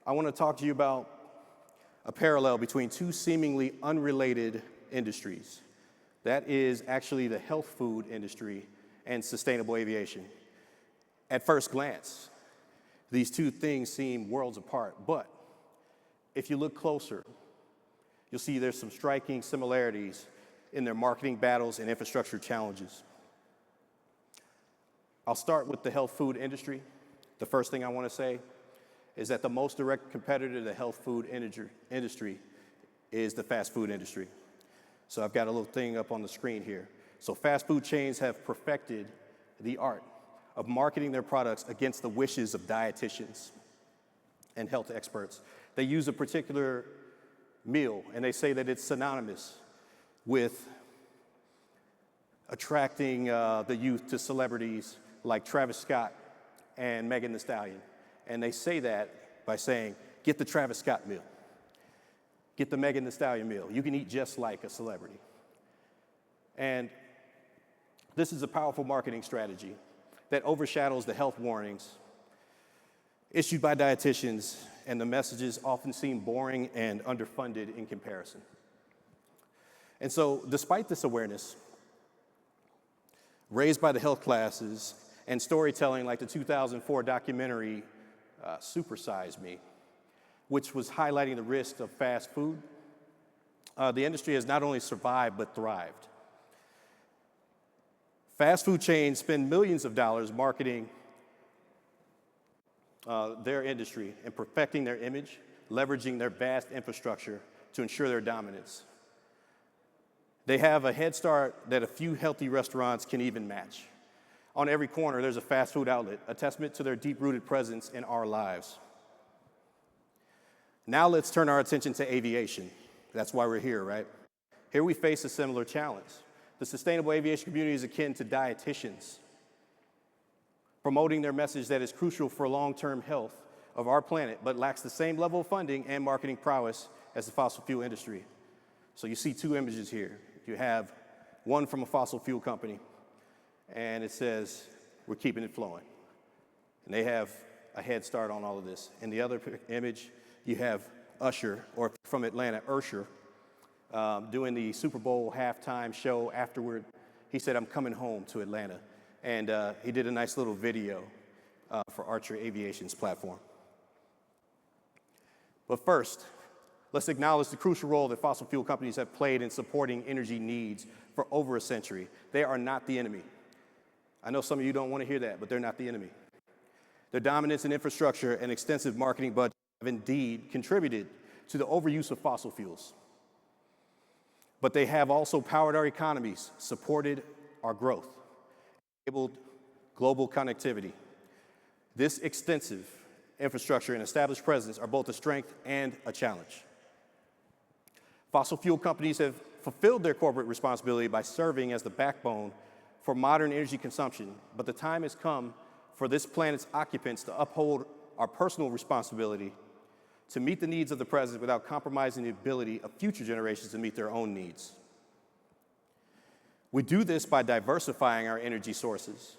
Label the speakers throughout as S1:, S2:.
S1: I want to talk to you about a parallel between two seemingly unrelated industries. That is actually the health food industry and sustainable aviation. At first glance, these two things seem worlds apart, but if you look closer, you'll see there's some striking similarities in their marketing battles and infrastructure challenges. I'll start with the health food industry. The first thing I want to say is that the most direct competitor to the health food industry is the fast food industry. So I've got a little thing up on the screen here. So fast food chains have perfected the art of marketing their products against the wishes of dietitians and health experts. They use a particular meal and they say that it's synonymous with attracting the youth to celebrities like Travis Scott and Megan Thee Stallion. And they say that by saying, get the Travis Scott meal, get the Megan Thee Stallion meal. You can eat just like a celebrity. And this is a powerful marketing strategy that overshadows the health warnings issued by dietitians, and the messages often seem boring and underfunded in comparison. And so, despite this awareness raised by the health classes and storytelling like the 2004 documentary Super Size Me, which was highlighting the risk of fast food, the industry has not only survived but thrived. Fast food chains spend millions of dollars marketing their industry and perfecting their image, leveraging their vast infrastructure to ensure their dominance. They have a head start that a few healthy restaurants can even match. On every corner, there's a fast food outlet, a testament to their deep-rooted presence in our lives. Now let's turn our attention to aviation. That's why we're here, right? Here we face a similar challenge. The sustainable aviation community is akin to dietitians, promoting their message that is crucial for long-term health of our planet, but lacks the same level of funding and marketing prowess as the fossil fuel industry. So you see two images here. You have one from a fossil fuel company, and it says, we're keeping it flowing. And they have a head start on all of this. In the other image, you have Usher, or from Atlanta, Usher, doing the Super Bowl halftime show afterward. He said, I'm coming home to Atlanta. And he did a nice little video for Archer Aviation's platform. But first, let's acknowledge the crucial role that fossil fuel companies have played in supporting energy needs for over a century. They are not the enemy. I know some of you don't want to hear that, but they're not the enemy. Their dominance in infrastructure and extensive marketing budgets have indeed contributed to the overuse of fossil fuels. But they have also powered our economies, supported our growth, enabled global connectivity. This extensive infrastructure and established presence are both a strength and a challenge. Fossil fuel companies have fulfilled their corporate responsibility by serving as the backbone for modern energy consumption, but the time has come for this planet's occupants to uphold our personal responsibility to meet the needs of the present without compromising the ability of future generations to meet their own needs. We do this by diversifying our energy sources,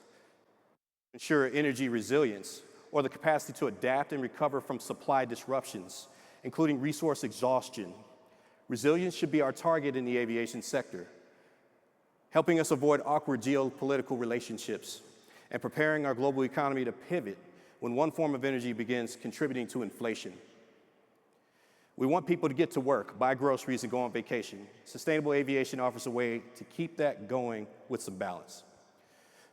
S1: ensure energy resilience, or the capacity to adapt and recover from supply disruptions, including resource exhaustion. Resilience should be our target in the aviation sector, helping us avoid awkward geopolitical relationships and preparing our global economy to pivot when one form of energy begins contributing to inflation. We want people to get to work, buy groceries, and go on vacation. Sustainable aviation offers a way to keep that going with some balance.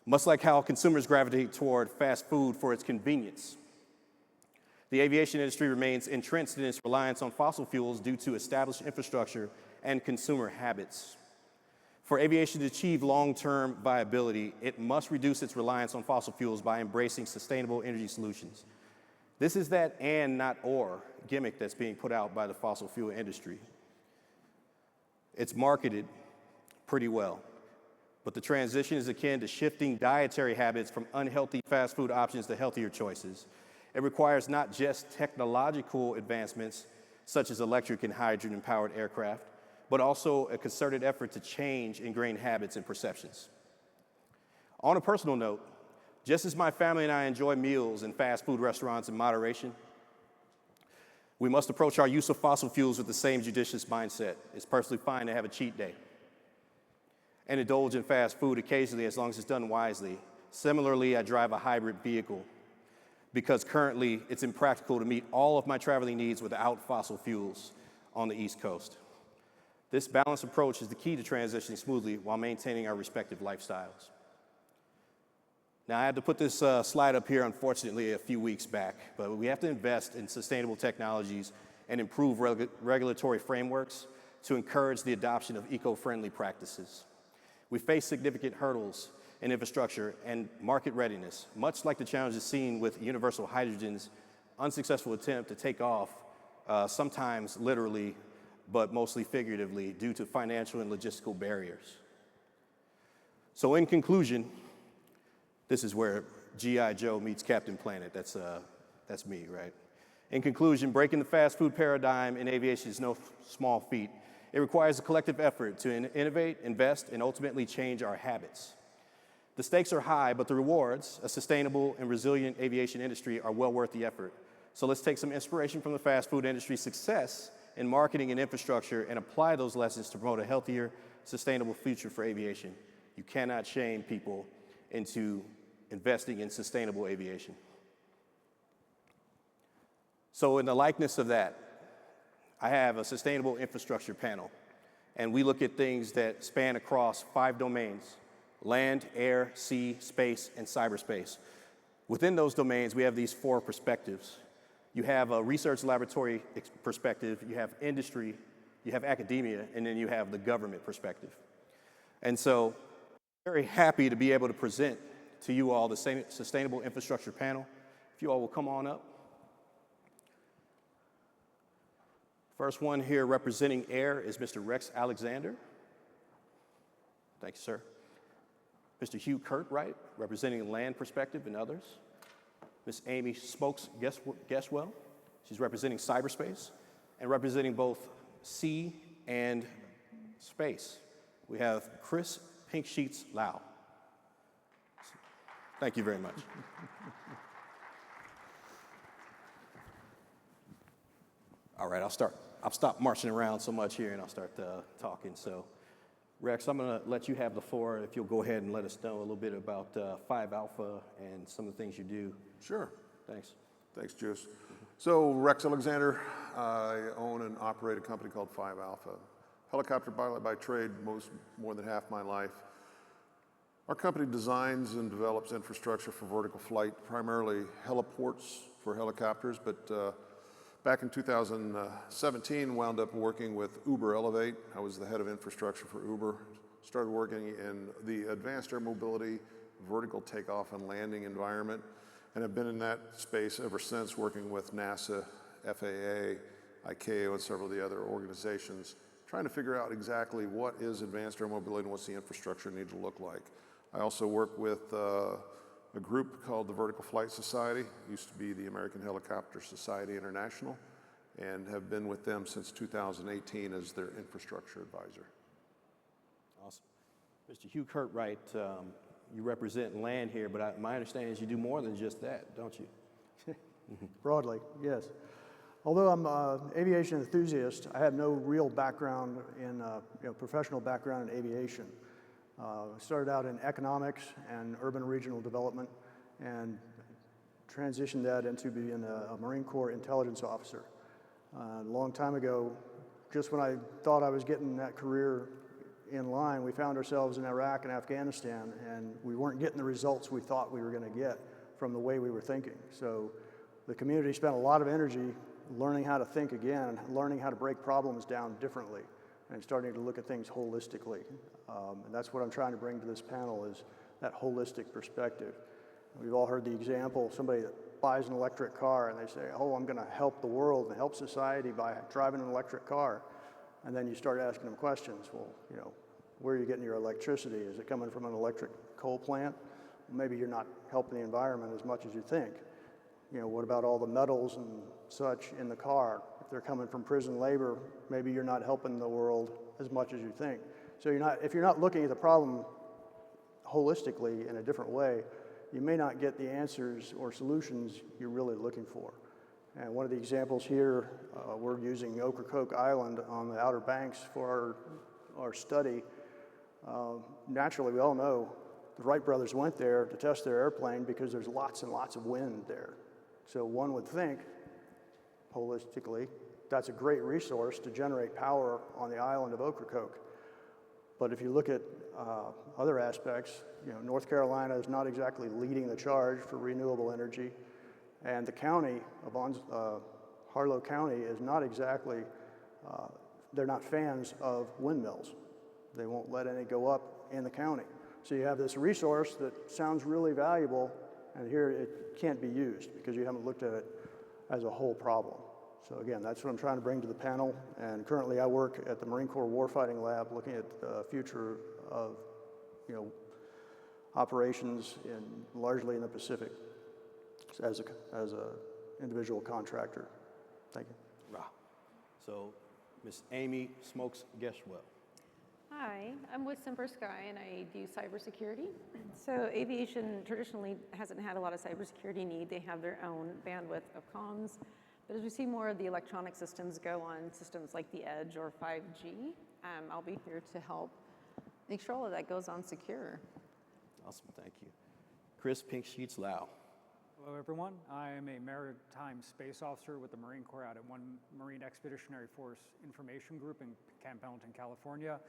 S1: Much like how consumers gravitate toward fast food for its convenience, the aviation industry remains entrenched in its reliance on fossil fuels due to established infrastructure and consumer habits. For aviation to achieve long-term viability, it must reduce its reliance on fossil fuels by embracing sustainable energy solutions. This is that and not or gimmick that's being put out by the fossil fuel industry. It's marketed pretty well, but the transition is akin to shifting dietary habits from unhealthy fast food options to healthier choices. It requires not just technological advancements, such as electric and hydrogen-powered aircraft, but also a concerted effort to change ingrained habits and perceptions. On a personal note, just as my family and I enjoy meals in fast food restaurants in moderation, We must approach our use of fossil fuels with the same judicious mindset. It's perfectly fine to have a cheat day and indulge in fast food occasionally as long as it's done wisely. Similarly, I drive a hybrid vehicle because currently it's impractical to meet all of my traveling needs without fossil fuels on the East Coast. This balanced approach is the key to transitioning smoothly while maintaining our respective lifestyles. Now, I had to put this slide up here, unfortunately, a few weeks back, but we have to invest in sustainable technologies and improve regulatory frameworks to encourage the adoption of eco-friendly practices. We face significant hurdles in infrastructure and market readiness, much like the challenges seen with universal hydrogen's unsuccessful attempt to take off, sometimes literally, but mostly figuratively, due to financial and logistical barriers. So in conclusion, this is where G.I. Joe meets Captain Planet. That's me, right? In conclusion, breaking the fast food paradigm in aviation is no small feat. It requires a collective effort to innovate, invest, and ultimately change our habits. The stakes are high, but the rewards, a sustainable and resilient aviation industry, are well worth the effort. So let's take some inspiration from the fast food industry's success in marketing and infrastructure and apply those lessons to promote a healthier, sustainable future for aviation. You cannot shame people into investing in sustainable aviation. So in the likeness of that, I have a sustainable infrastructure panel, and we look at things that span across 5 domains: land, air, sea, space, and cyberspace. Within those domains, we have these 4 perspectives. You have a research laboratory perspective, you have industry, you have academia, and then you have the government perspective. And so, very happy to be able to present to you all the Sustainable Infrastructure Panel. If you all will come on up. First one here representing air is Mr. Rex Alexander. Thank you, sir. Mr. Hugh Curtright, representing land perspective and others. Ms. Amy Smokes Guesswell, she's representing cyberspace and representing both sea and space. We have Chris Pinksheets Lau. Thank you very much. All right, I'll stop marching around so much here and I'll start talking. So, Rex, I'm gonna let you have the floor if you'll go ahead and let us know a little bit about 5 Alpha and some of the things you do.
S2: Sure.
S1: Thanks.
S2: Thanks, Juice. So, Rex Alexander, I own and operate a company called 5 Alpha. Helicopter pilot by trade, more than half my life. Our company designs and develops infrastructure for vertical flight, primarily heliports for helicopters, but back in 2017, wound up working with Uber Elevate. I was the head of infrastructure for Uber. Started working in the advanced air mobility, vertical takeoff and landing environment, and have been in that space ever since, working with NASA, FAA, ICAO, and several of the other organizations, trying to figure out exactly what is advanced air mobility and what's the infrastructure need to look like. I also work with a group called the Vertical Flight Society, used to be the American Helicopter Society International, and have been with them since 2018 as their infrastructure advisor.
S1: Awesome. Mr. Hugh Curtright, you represent land here, but my understanding is you do more than just that, don't you?
S3: Broadly, yes. Although I'm an aviation enthusiast, I have no real background in, professional background in aviation. I started out in economics and urban regional development and transitioned that into being a Marine Corps intelligence officer. A long time ago, just when I thought I was getting that career in line, we found ourselves in Iraq and Afghanistan, and we weren't getting the results we thought we were going to get from the way we were thinking. So the community spent a lot of energy learning how to think again, learning how to break problems down differently, and starting to look at things holistically. And that's what I'm trying to bring to this panel, is that holistic perspective. We've all heard the example, somebody that buys an electric car and they say, oh, I'm gonna help the world and help society by driving an electric car. And then you start asking them questions. Well, where are you getting your electricity? Is it coming from an electric coal plant? Maybe you're not helping the environment as much as you think. What about all the metals and such in the car? If they're coming from prison labor, maybe you're not helping the world as much as you think. So if you're not looking at the problem holistically in a different way, you may not get the answers or solutions you're really looking for. And one of the examples here, we're using Ocracoke Island on the Outer Banks for our study. Naturally, we all know the Wright brothers went there to test their airplane because there's lots and lots of wind there. So one would think, holistically, that's a great resource to generate power on the island of Ocracoke. But if you look at other aspects, North Carolina is not exactly leading the charge for renewable energy, and the county of Harlow County is not exactly, they're not fans of windmills. They won't let any go up in the county. So you have this resource that sounds really valuable, and here it can't be used because you haven't looked at it as a whole problem. So again, that's what I'm trying to bring to the panel. And currently I work at the Marine Corps Warfighting Lab looking at the future of, operations largely in the Pacific as a individual contractor. Thank you.
S1: Wow. So, Ms. Amy Smokes Geschwell.
S4: Hi, I'm with Semper Sky and I do cybersecurity. So aviation traditionally hasn't had a lot of cybersecurity need. They have their own bandwidth of comms. But as we see more of the electronic systems go on systems like the Edge or 5G, I'll be here to help make sure all of that goes on secure.
S1: Awesome, thank you. Chris Pink Sheets Lau.
S5: Hello, everyone. I am a maritime space officer with the Marine Corps out at 1 Marine Expeditionary Force Information Group in Camp Pendleton, California.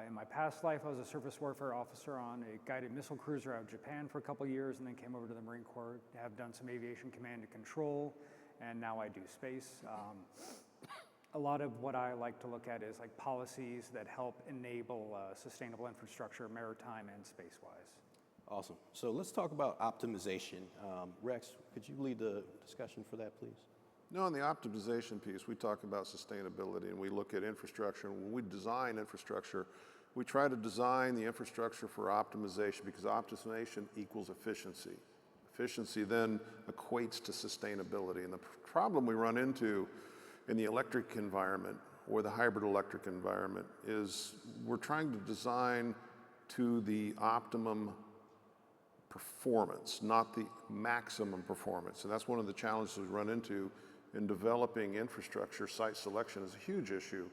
S5: In my past life, I was a surface warfare officer on a guided missile cruiser out of Japan for a couple years, and then came over to the Marine Corps, have done some aviation command and control, and now I do space. A lot of what I like to look at is like policies that help enable sustainable infrastructure, maritime and space-wise.
S1: Awesome. So let's talk about optimization. Rex, could you lead the discussion for that, please?
S2: No, on the optimization piece, we talk about sustainability and we look at infrastructure. When we design infrastructure, we try to design the infrastructure for optimization because optimization equals efficiency. Efficiency then equates to sustainability. And the problem we run into in the electric environment or the hybrid electric environment is we're trying to design to the optimum performance, not the maximum performance. And that's one of the challenges we run into in developing infrastructure. Site selection is a huge issue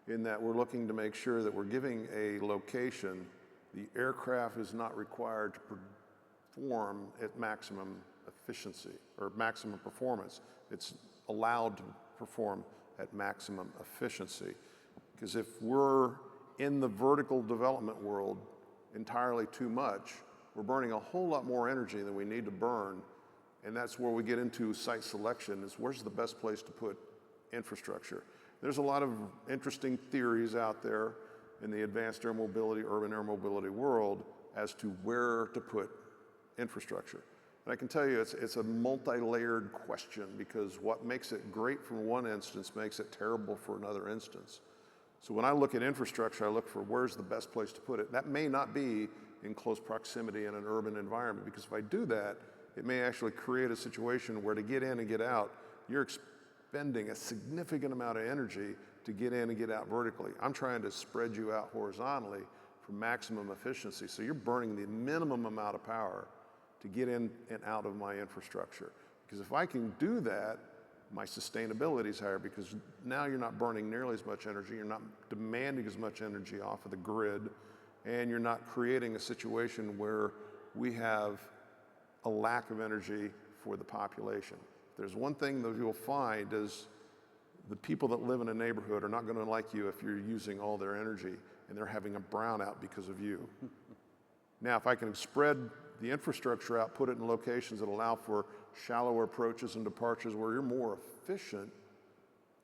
S2: in that we're looking to make sure that we're giving a location, the aircraft is not required to perform at maximum efficiency or maximum performance. It's allowed to perform at maximum efficiency. Because if we're in the vertical development world entirely too much, we're burning a whole lot more energy than we need to burn. And that's where we get into site selection, is where's the best place to put infrastructure. There's a lot of interesting theories out there in the advanced air mobility, urban air mobility world as to where to put infrastructure. And I can tell you it's a multi-layered question because what makes it great for one instance makes it terrible for another instance. So when I look at infrastructure, I look for where's the best place to put it. That may not be in close proximity in an urban environment because if I do that, it may actually create a situation where to get in and get out, you're expending a significant amount of energy to get in and get out vertically. I'm trying to spread you out horizontally for maximum efficiency. So you're burning the minimum amount of power to get in and out of my infrastructure. Because if I can do that, my sustainability is higher because now you're not burning nearly as much energy, you're not demanding as much energy off of the grid, and you're not creating a situation where we have a lack of energy for the population. There's one thing that you'll find is the people that live in a neighborhood are not going to like you if you're using all their energy and they're having a brownout because of you. Now, if I can spread the infrastructure out, put it in locations that allow for shallower approaches and departures where you're more efficient,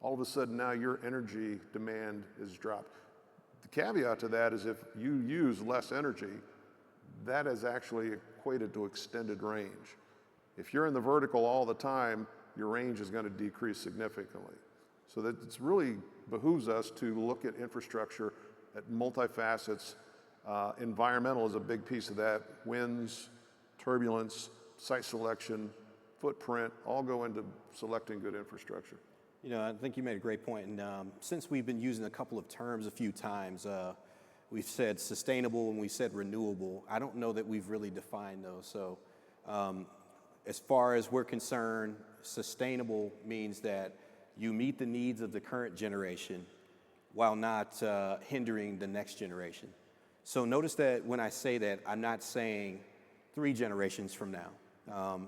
S2: all of a sudden now your energy demand is dropped. The caveat to that is if you use less energy, that is actually equated to extended range. If you're in the vertical all the time, your range is going to decrease significantly. So that it really behooves us to look at infrastructure at multifacets. Environmental is a big piece of that. Winds, turbulence, site selection, footprint, all go into selecting good infrastructure.
S1: I think you made a great point. And since we've been using a couple of terms a few times, we've said sustainable and we said renewable. I don't know that we've really defined those. So as far as we're concerned, sustainable means that you meet the needs of the current generation while not hindering the next generation. So notice that when I say that, I'm not saying 3 generations from now.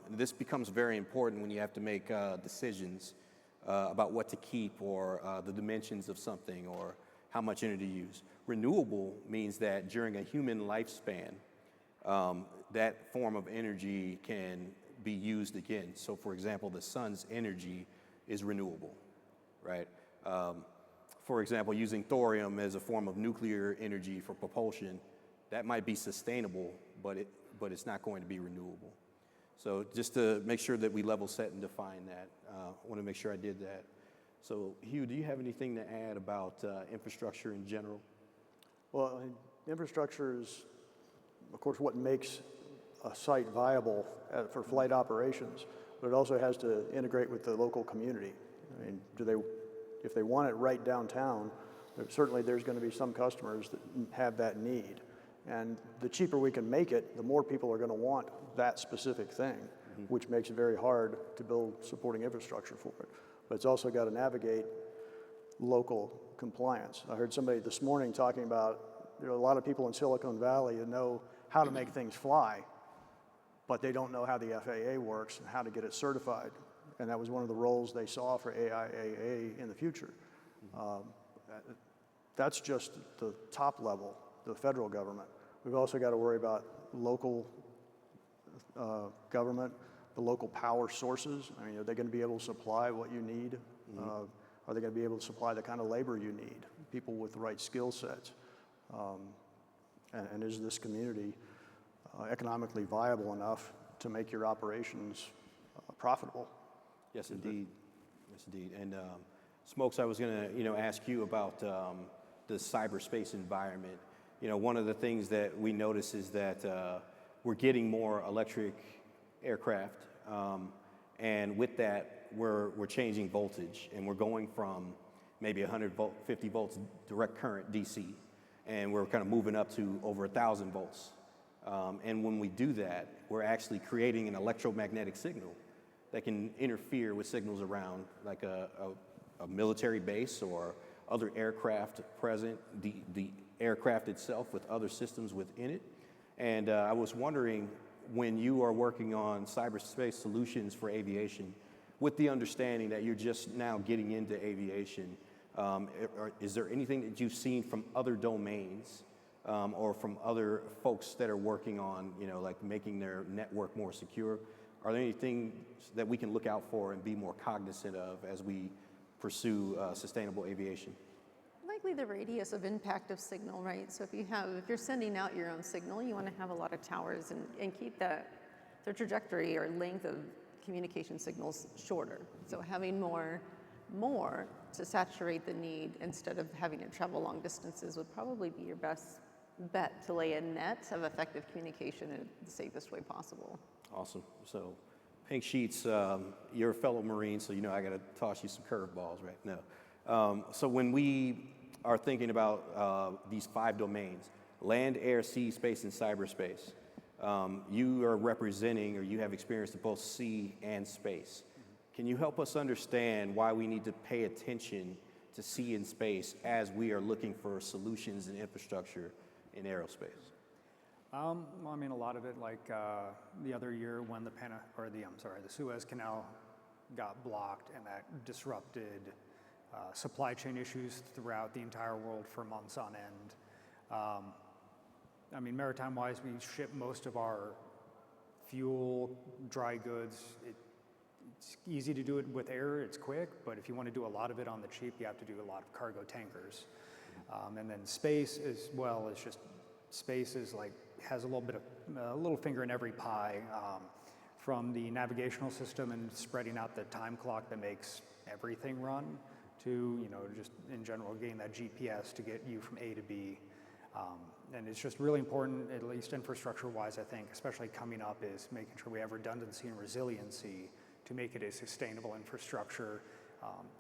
S1: This becomes very important when you have to make decisions about what to keep or the dimensions of something or how much energy to use. Renewable means that during a human lifespan, that form of energy can be used again. So for example, the sun's energy is renewable, right? For example, using thorium as a form of nuclear energy for propulsion, that might be sustainable, but it's not going to be renewable. So just to make sure that we level set and define that, I want to make sure I did that. So Hugh, do you have anything to add about infrastructure in general?
S3: Well, infrastructure is, of course, what makes a site viable for flight operations, but it also has to integrate with the local community. I mean, if they want it right downtown, certainly there's going to be some customers that have that need. And the cheaper we can make it, the more people are going to want that specific thing, which makes it very hard to build supporting infrastructure for it. But it's also got to navigate local compliance. I heard somebody this morning talking about there are a lot of people in Silicon Valley that know how to make things fly, but they don't know how the FAA works and how to get it certified. And that was one of the roles they saw for AIAA in the future. That's just the top level, the federal government. We've also got to worry about local government, the local power sources. I mean, are they going to be able to supply what you need? Are they going to be able to supply the kind of labor you need, people with the right skill sets? And is this community economically viable enough to make your operations profitable?
S1: Yes, indeed. Yes, indeed. And Smokes, I was going to, ask you about the cyberspace environment. One of the things that we notice is that we're getting more electric aircraft, and with that, we're changing voltage, and we're going from maybe 150 volts direct current DC, and we're kind of moving up to over 1,000 volts. And when we do that, we're actually creating an electromagnetic signal that can interfere with signals around, like a military base or other aircraft present, the aircraft itself with other systems within it. And I was wondering, when you are working on cyberspace solutions for aviation, with the understanding that you're just now getting into aviation, is there anything that you've seen from other domains or from other folks that are working on, like making their network more secure? Are there anything that we can look out for and be more cognizant of as we pursue sustainable aviation?
S4: Likely the radius of impact of signal, right? So if you're sending out your own signal, you want to have a lot of towers and keep the trajectory or length of communication signals shorter. So having more to saturate the need instead of having to travel long distances would probably be your best bet to lay a net of effective communication in the safest way possible.
S1: Awesome. So, Pink Sheets, you're a fellow Marine, so I got to toss you some curveballs, right? No. So when we are thinking about these 5 domains, land, air, sea, space, and cyberspace, you are representing, or you have experience in both sea and space. Can you help us understand why we need to pay attention to sea and space as we are looking for solutions and infrastructure in aerospace?
S5: Well, I mean, a lot of it, like the other year when the Suez Canal got blocked, and that disrupted supply chain issues throughout the entire world for months on end. I mean, maritime-wise, we ship most of our fuel, dry goods. It's easy to do it with air, it's quick, but if you want to do a lot of it on the cheap, you have to do a lot of cargo tankers. And then space as well is just, space is like, has a little finger in every pie, from the navigational system and spreading out the time clock that makes everything run to, just in general getting that GPS to get you from A to B. And it's just really important, at least infrastructure-wise, I think, especially coming up, is making sure we have redundancy and resiliency to make it a sustainable infrastructure.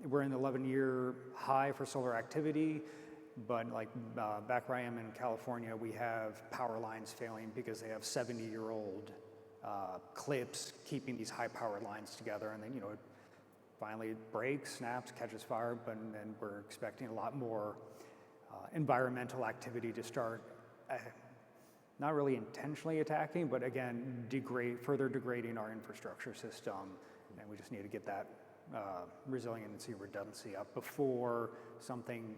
S5: We're in the 11-year high for solar activity, but like back where I am in California, we have power lines failing because they have 70-year-old clips keeping these high power lines together, and then finally it breaks, snaps, catches fire, but then we're expecting a lot more environmental activity to start, not really intentionally attacking, but again, further degrading our infrastructure system, and we just need to get that resiliency and redundancy up before something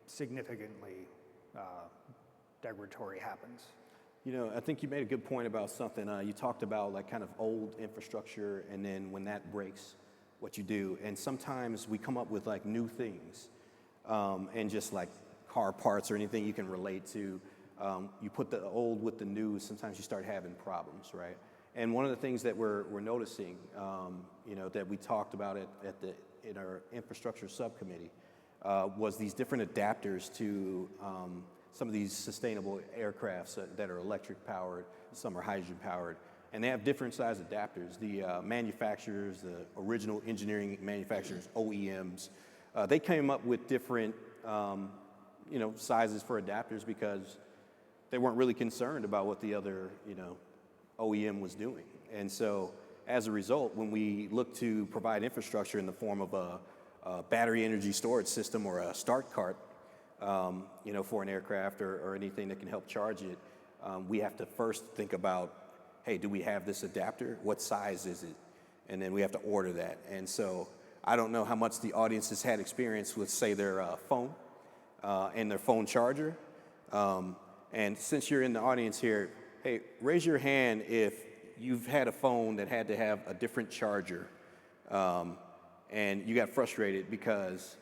S5: significantly degradatory happens.
S1: I think you made a good point about something. You talked about like kind of old infrastructure, and then when that breaks, what you do. And sometimes we come up with like new things, and just like car parts or anything you can relate to. You put the old with the new, sometimes you start having problems, right? And one of the things that we're noticing, that we talked about in our infrastructure subcommittee, was these different adapters to some of these sustainable aircrafts that are electric powered, some are hydrogen powered, and they have different size adapters. The manufacturers, the original engineering manufacturers, OEMs, they came up with different sizes for adapters because they weren't really concerned about what the other OEM was doing. And so as a result, when we look to provide infrastructure in the form of a battery energy storage system or a start cart, for an aircraft or anything that can help charge it, we have to first think about, hey, do we have this adapter? What size is it? And then we have to order that. And so I don't know how much the audience has had experience with, say, their phone and their phone charger. And since you're in the audience here, hey, raise your hand if you've had a phone that had to have a different charger, and you got frustrated because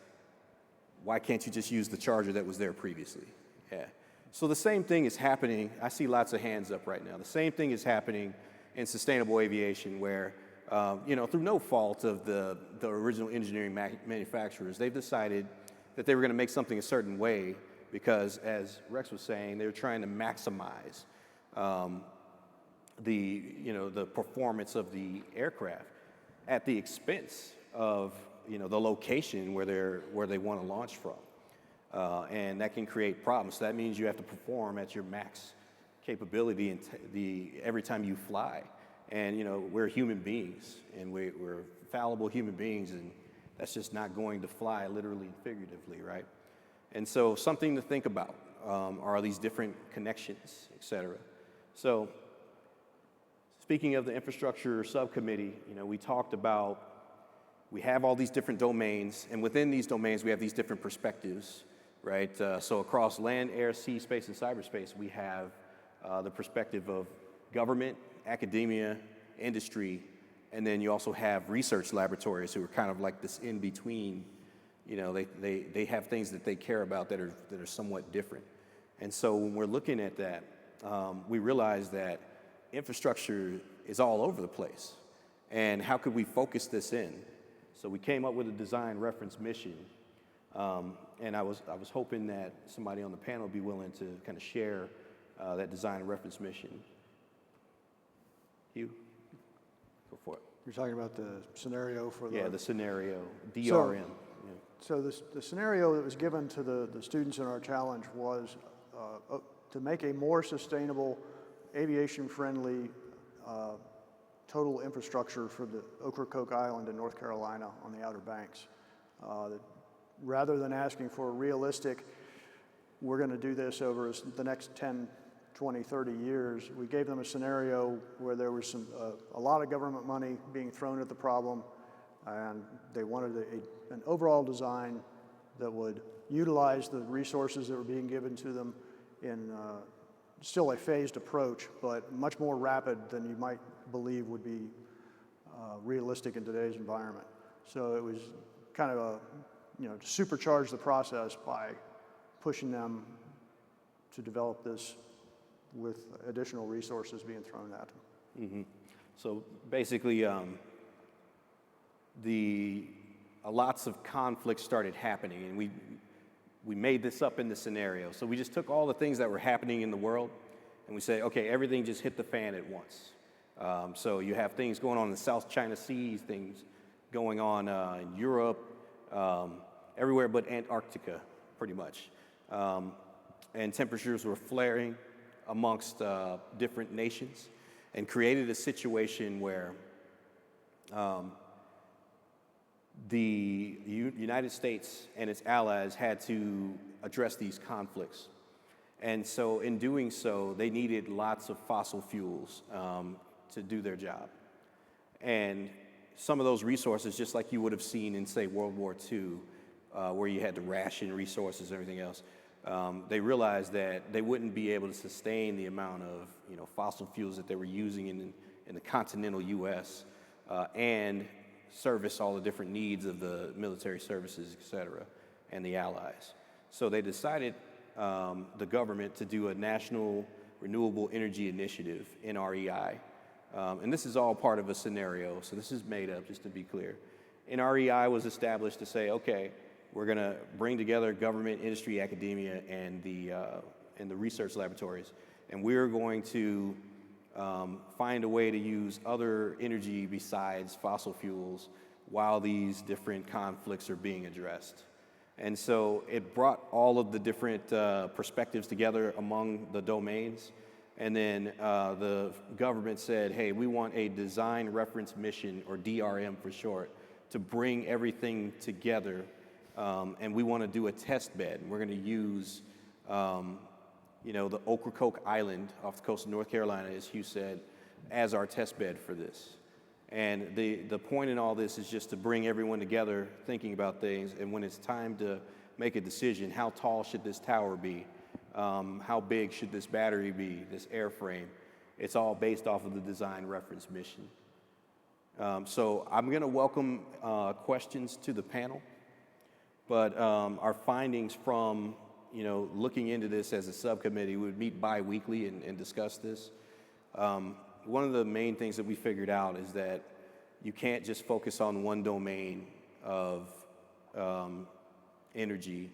S1: why can't you just use the charger that was there previously? Yeah. So the same thing is happening. I see lots of hands up right now. The same thing is happening in sustainable aviation where, through no fault of the original engineering manufacturers, they've decided that they were going to make something a certain way because, as Rex was saying, they were trying to maximize the performance of the aircraft at the expense of the location where they want to launch from, and that can create problems. So that means you have to perform at your max capability every time you fly. And we're human beings, and we're fallible human beings, and that's just not going to fly literally and figuratively, right? And so something to think about are these different connections, et cetera. So speaking of the infrastructure subcommittee, we talked about we have all these different domains, and within these domains we have these different perspectives, right? So across land, air, sea, space, and cyberspace, we have the perspective of government, academia, industry, and then you also have research laboratories who are kind of like this in between. They have things that they care about that are somewhat different. And so when we're looking at that, we realize that infrastructure is all over the place. And how could we focus this in? So we came up with a design reference mission. And I was hoping that somebody on the panel would be willing to kind of share that design reference mission. Hugh, go for it.
S3: You're talking about the scenario for the...
S1: Yeah, the scenario, DRM.
S3: So the scenario that was given to the students in our challenge was to make a more sustainable, aviation-friendly total infrastructure for the Ocracoke Island in North Carolina on the Outer Banks. Rather than asking for a realistic, we're going to do this over the next 10, 20, 30 years, we gave them a scenario where there was a lot of government money being thrown at the problem, and they wanted an overall design that would utilize the resources that were being given to them in still a phased approach, but much more rapid than you might believe would be realistic in today's environment. So it was kind of to supercharge the process by pushing them to develop this with additional resources being thrown at them.
S1: Mm-hmm. So basically, lots of conflicts started happening, and we made this up in the scenario. So we just took all the things that were happening in the world, and we said, okay, everything just hit the fan at once. So you have things going on in the South China Sea, things going on in Europe, everywhere but Antarctica, pretty much. And temperatures were flaring amongst different nations. and created a situation where the United States and its allies had to address these conflicts. And so in doing so, they needed lots of fossil fuels to do their job. And some of those resources, just like you would have seen in, say, World War II, where you had to ration resources and everything else, they realized that they wouldn't be able to sustain the amount of fossil fuels that they were using in the continental U.S. And service all the different needs of the military services, et cetera, and the allies. So they decided, the government, to do a National Renewable Energy Initiative, NREI. And this is all part of a scenario, so this is made up, just to be clear. NREI was established to say, okay, we're going to bring together government, industry, academia, and the research laboratories, and we're going to find a way to use other energy besides fossil fuels while these different conflicts are being addressed. And so it brought all of the different perspectives together among the domains. And then the government said, hey, we want a design reference mission, or DRM for short, to bring everything together. And we want to do a test bed. We're going to use the Ocracoke Island off the coast of North Carolina, as Hugh said, as our test bed for this. And the point in all this is just to bring everyone together thinking about things, and when it's time to make a decision, how tall should this tower be? How big should this battery be, this airframe? It's all based off of the design reference mission. So I'm going to welcome questions to the panel, but our findings from looking into this as a subcommittee, we would meet bi-weekly and discuss this. One of the main things that we figured out is that you can't just focus on one domain of energy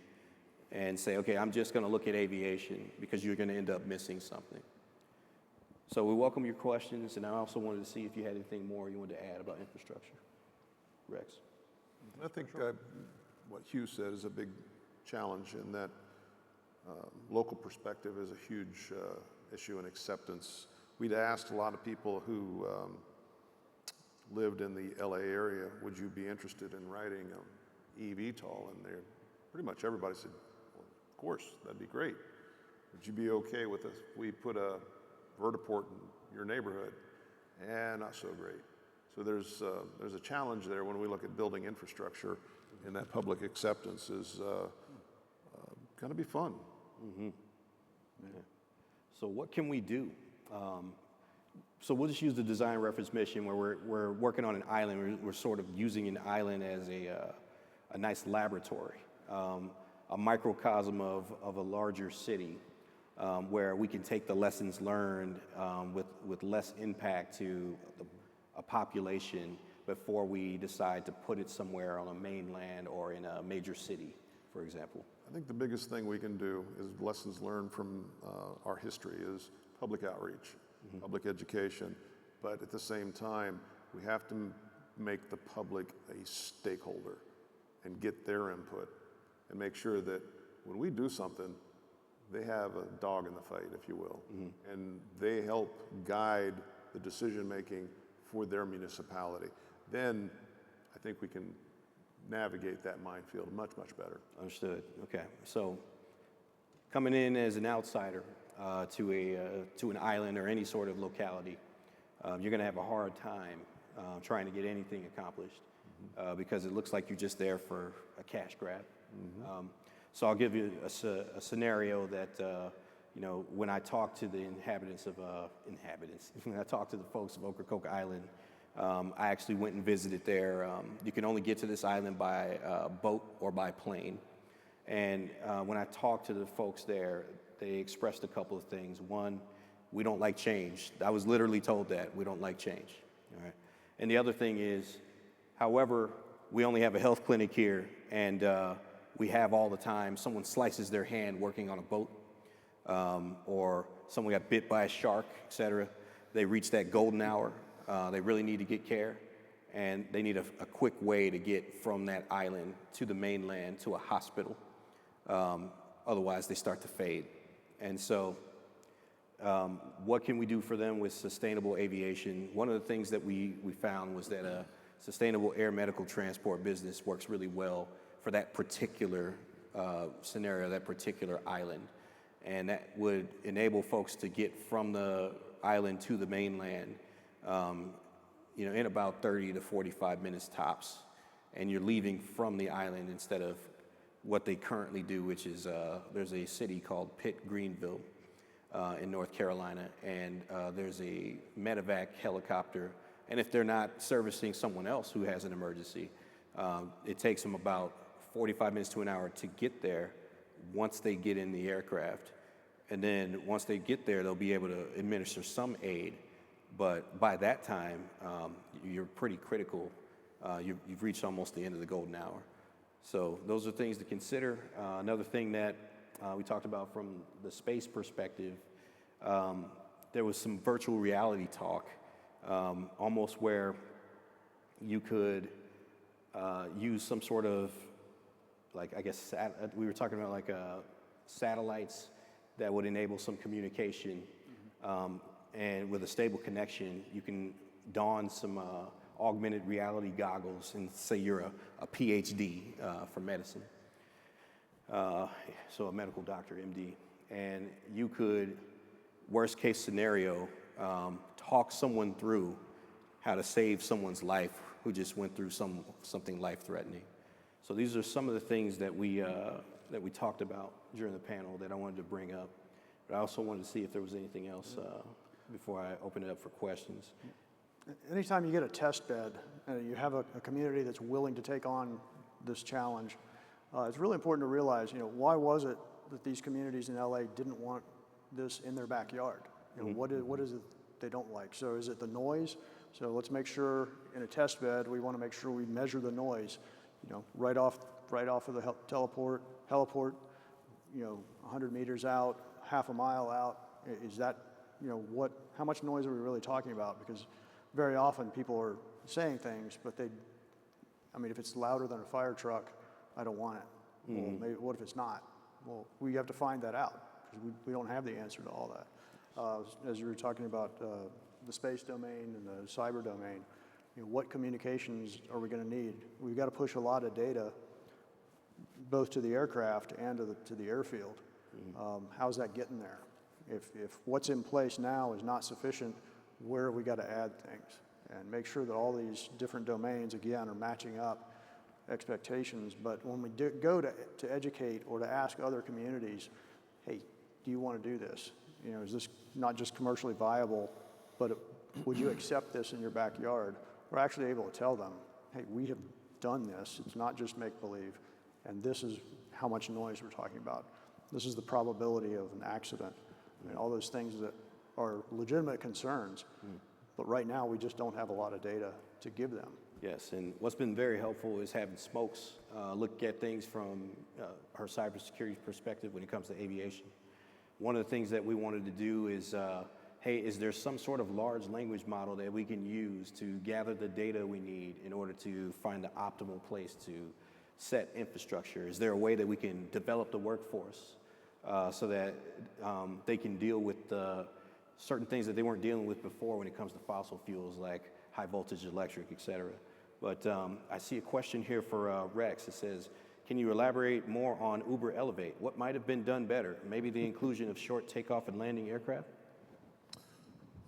S1: and say, okay, I'm just going to look at aviation, because you're going to end up missing something. So we welcome your questions, and I also wanted to see if you had anything more you wanted to add about infrastructure. Rex?
S2: I think what Hugh said is a big challenge, in that local perspective is a huge issue in acceptance. We'd asked a lot of people who lived in the LA area, would you be interested in writing eVTOL? And they're pretty much everybody said, well, of course, that'd be great. Would you be okay with us? We put a vertiport in your neighborhood, and not so great. So there's a challenge there when we look at building infrastructure, and that public acceptance is going to be fun.
S1: Mm-hmm. Yeah. So what can we do? So we'll just use the design reference mission, where we're working on an island. We're sort of using an island as a nice laboratory, a microcosm of a larger city, where we can take the lessons learned with less impact to a population before we decide to put it somewhere on a mainland or in a major city, for example.
S2: I think the biggest thing we can do is lessons learned from our history is public outreach, public education, but at the same time, we have to make the public a stakeholder and get their input and make sure that when we do something, they have a dog in the fight, if you will, and they help guide the decision-making for their municipality. Then I think we can navigate that minefield much, much better.
S1: Understood. Okay. So coming in as an outsider to an island or any sort of locality, you're going to have a hard time trying to get anything accomplished because it looks like you're just there for a cash grab. So I'll give you a scenario that when I talk to the when I talk to the folks of Ocracoke Island, I actually went and visited there. You can only get to this island by boat or by plane. And when I talked to the folks there, they expressed a couple of things. One, we don't like change. I was literally told that, we don't like change. All right? And the other thing is, however, we only have a health clinic here, and we have all the time someone slices their hand working on a boat, or someone got bit by a shark, et cetera. They reach that golden hour. They really need to get care, and they need a quick way to get from that island to the mainland to a hospital. Otherwise, they start to fade. And so What can we do for them with sustainable aviation? One of the things that we found was that a sustainable air medical transport business works really well for that particular scenario, that particular island. And that would enable folks to get from the island to the mainland, in about 30 to 45 minutes tops. And you're leaving from the island instead of what they currently do, which is there's a city called Pitt Greenville in North Carolina, and there's a medevac helicopter. And if they're not servicing someone else who has an emergency, it takes them about 45 minutes to an hour to get there once they get in the aircraft. And then once they get there, they'll be able to administer some aid. But by that time, you're pretty critical. You've reached almost the end of the golden hour. So those are things to consider. Another thing that we talked about from the space perspective, there was some virtual reality talk, almost where you could use some sort of, we were talking about satellites that would enable some communication. And with a stable connection, you can don some augmented reality goggles and say you're a PhD for medicine. So a medical doctor, MD. And you could, worst case scenario, talk someone through how to save someone's life who just went through something life-threatening. So these are some of the things that we talked about during the panel that I wanted to bring up. But I also wanted to see if there was anything else before I open it up for questions.
S3: Anytime you get a test bed and you have a community that's willing to take on this challenge, it's really important to realize, why was it that these communities in LA didn't want this in their backyard? What is it they don't like? So is it the noise? So let's make sure in a test bed, we want to make sure we measure the noise, right off of the heliport, 100 meters out, half a mile out. Is that, how much noise are we really talking about? Because very often people are saying things, but if it's louder than a fire truck, I don't want it. Well, maybe, what if it's not? Well, we have to find that out, because we don't have the answer to all that. As you were talking about the space domain and the cyber domain, what communications are we going to need? We've got to push a lot of data both to the aircraft and to the airfield. How's that getting there? If what's in place now is not sufficient, where have we got to add things? And make sure that all these different domains, again, are matching up expectations. But when we go to educate or to ask other communities, hey, do you want to do this? Is this not just commercially viable, but would you accept this in your backyard? We're actually able to tell them, hey, we have done this. It's not just make-believe. And this is how much noise we're talking about. This is the probability of an accident. All those things that are legitimate concerns. But right now, we just don't have a lot of data to give them.
S1: Yes, and what's been very helpful is having Smokes look at things from her cybersecurity perspective when it comes to aviation. One of the things that we wanted to do is, hey, is there some sort of large language model that we can use to gather the data we need in order to find the optimal place to set infrastructure? Is there a way that we can develop the workforce so that they can deal with certain things that they weren't dealing with before when it comes to fossil fuels like high voltage electric, et cetera? But I see a question here for Rex. It says, can you elaborate more on Uber Elevate? What might have been done better? Maybe the inclusion of short takeoff and landing aircraft?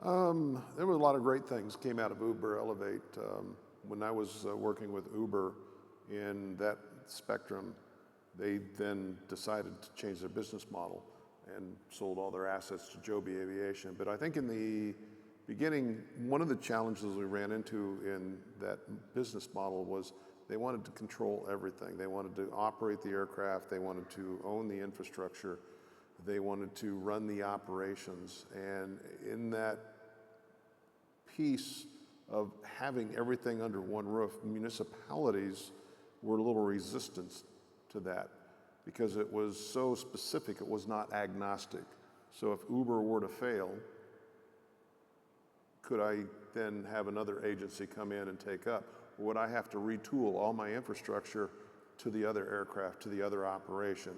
S2: There were a lot of great things came out of Uber Elevate. When I was working with Uber in that spectrum, they then decided to change their business model and sold all their assets to Joby Aviation. But I think in the beginning, one of the challenges we ran into in that business model was they wanted to control everything. They wanted to operate the aircraft. They wanted to own the infrastructure. They wanted to run the operations. And in that piece of having everything under one roof, municipalities were a little resistant to that because it was so specific, it was not agnostic. So if Uber were to fail, could I then have another agency come in and take up? Or would I have to retool all my infrastructure to the other aircraft, to the other operation?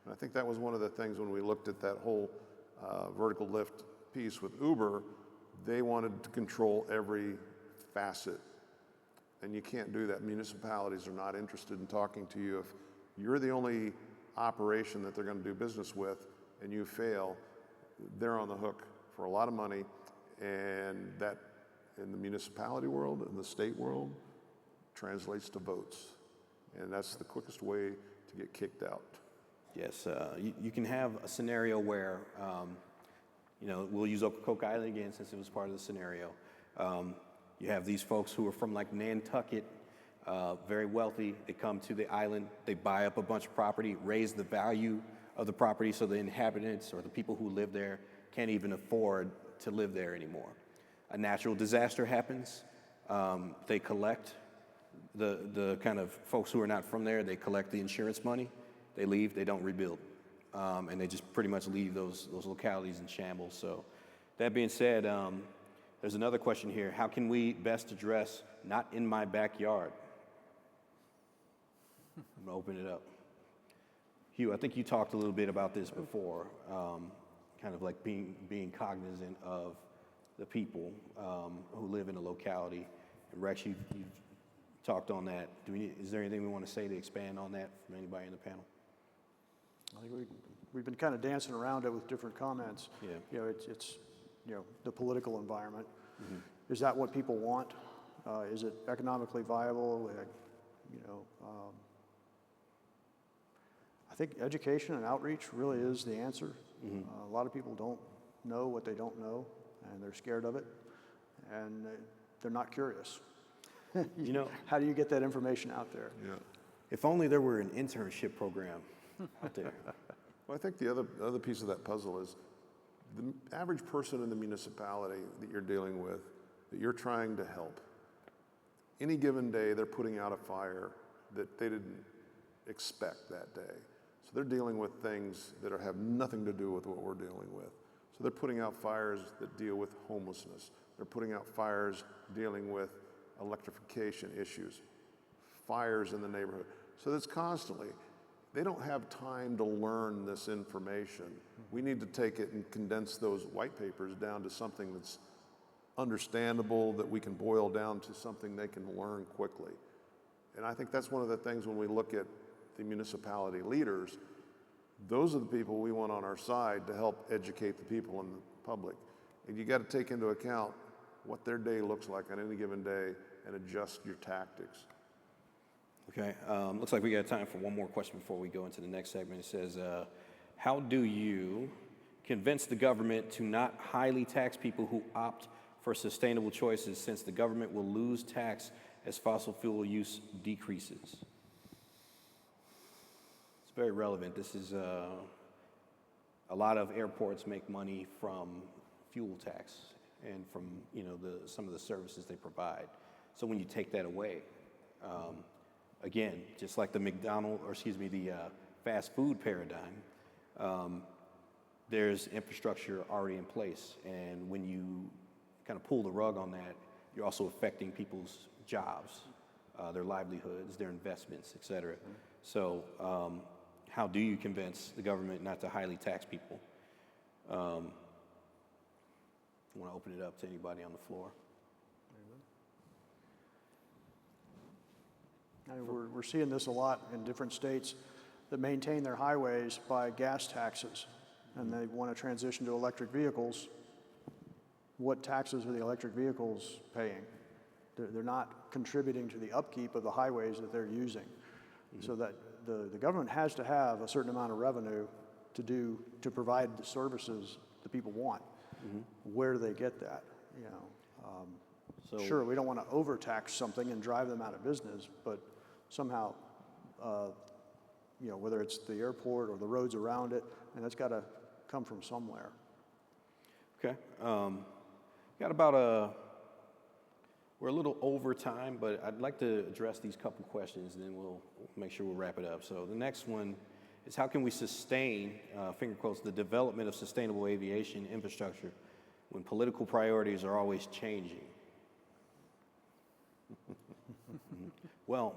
S2: And I think that was one of the things when we looked at that whole vertical lift piece with Uber, they wanted to control every facet. And you can't do that. Municipalities are not interested in talking to you. If you're the only operation that they're going to do business with and you fail, they're on the hook for a lot of money. And that, in the municipality world, in the state world, translates to votes. And that's the quickest way to get kicked out.
S1: Yes, you can have a scenario where, we'll use Ocracoke Island again since it was part of the scenario. You have these folks who are from like Nantucket, very wealthy. They come to the island, they buy up a bunch of property, raise the value of the property so the inhabitants or the people who live there can't even afford to live there anymore. A natural disaster happens, they collect, the kind of folks who are not from there, they collect the insurance money, they leave, they don't rebuild. And they just pretty much leave those localities in shambles. So that being said, there's another question here. How can we best address not in my backyard? I'm gonna open it up. Hugh, I think you talked a little bit about this before, kind of like being cognizant of the people who live in a locality. And Rex, you've talked on that. Is there anything we want to say to expand on that from anybody in the panel?
S3: I think we've been kind of dancing around it with different comments.
S1: Yeah.
S3: It's the political environment. Mm-hmm. Is that what people want? Is it economically viable? I think education and outreach really is the answer. Mm-hmm. A lot of people don't know what they don't know, and they're scared of it, and they're not curious. How do you get that information out there?
S2: Yeah.
S1: If only there were an internship program out there.
S2: Well, I think the other piece of that puzzle is the average person in the municipality that you're dealing with, that you're trying to help. Any given day, they're putting out a fire that they didn't expect that day. So they're dealing with things that have nothing to do with what we're dealing with. So they're putting out fires that deal with homelessness. They're putting out fires dealing with electrification issues, fires in the neighborhood. So that's constantly. They don't have time to learn this information. We need to take it and condense those white papers down to something that's understandable, that we can boil down to something they can learn quickly. And I think that's one of the things when we look at the municipality leaders, those are the people we want on our side to help educate the people in the public. And you got to take into account what their day looks like on any given day and adjust your tactics.
S1: Okay, looks like we got time for one more question before we go into the next segment. It says, how do you convince the government to not highly tax people who opt for sustainable choices, since the government will lose tax as fossil fuel use decreases? It's very relevant. This is, a lot of airports make money from fuel tax and from, some of the services they provide. So when you take that away, again, just like the the fast food paradigm, there's infrastructure already in place. And when you kind of pull the rug on that, you're also affecting people's jobs, their livelihoods, their investments, et cetera. Mm-hmm. So how do you convince the government not to highly tax people? I want to open it up to anybody on the floor.
S3: We're seeing this a lot in different states that maintain their highways by gas taxes, and they want to transition to electric vehicles. What taxes are the electric vehicles paying? They're not contributing to the upkeep of the highways that they're using. Mm-hmm. So that the government has to have a certain amount of revenue to provide the services that people want. Mm-hmm. Where do they get that? Sure, we don't want to overtax something and drive them out of business, but somehow, whether it's the airport or the roads around it, and that's got to come from somewhere.
S1: Okay. Got we're a little over time, but I'd like to address these couple questions, and then we'll make sure we'll wrap it up. So the next one is, how can we sustain, finger quotes, the development of sustainable aviation infrastructure when political priorities are always changing? Well,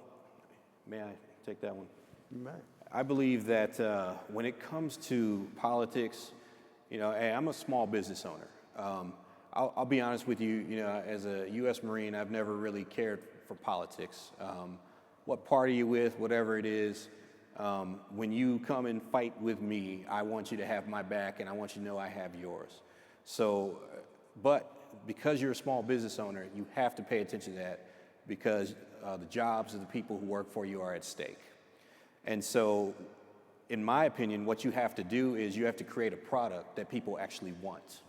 S1: may I take that one?
S3: You may.
S1: I believe that when it comes to politics, hey, I'm a small business owner. I'll be honest with you, as a U.S. Marine, I've never really cared for politics. What party you with, whatever it is, when you come and fight with me, I want you to have my back and I want you to know I have yours. So, but because you're a small business owner, you have to pay attention to that because the jobs of the people who work for you are at stake. And so, in my opinion, what you have to do is you have to create a product that people actually want.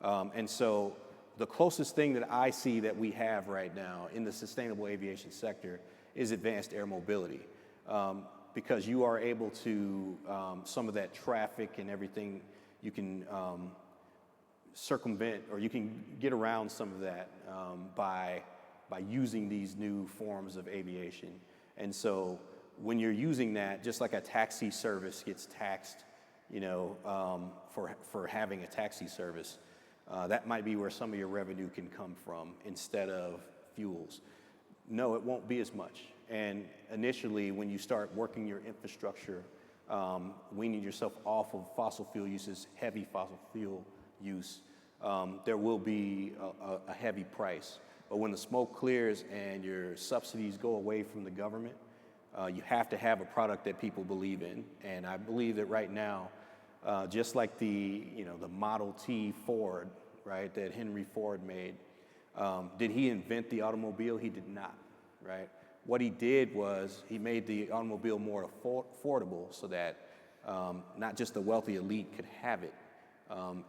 S1: And so the closest thing that I see that we have right now in the sustainable aviation sector is advanced air mobility. Because you are able to, some of that traffic and everything, you can circumvent or you can get around some of that by using these new forms of aviation. And so when you're using that, just like a taxi service gets taxed, for having a taxi service, that might be where some of your revenue can come from instead of fuels. No, it won't be as much. And initially, when you start working your infrastructure, weaning yourself off of fossil fuel uses, heavy fossil fuel use, there will be a heavy price. But when the smoke clears and your subsidies go away from the government, you have to have a product that people believe in. And I believe that right now, just like the Model T Ford, right, that Henry Ford made, did he invent the automobile? He did not, right? What he did was he made the automobile more affordable so that not just the wealthy elite could have it,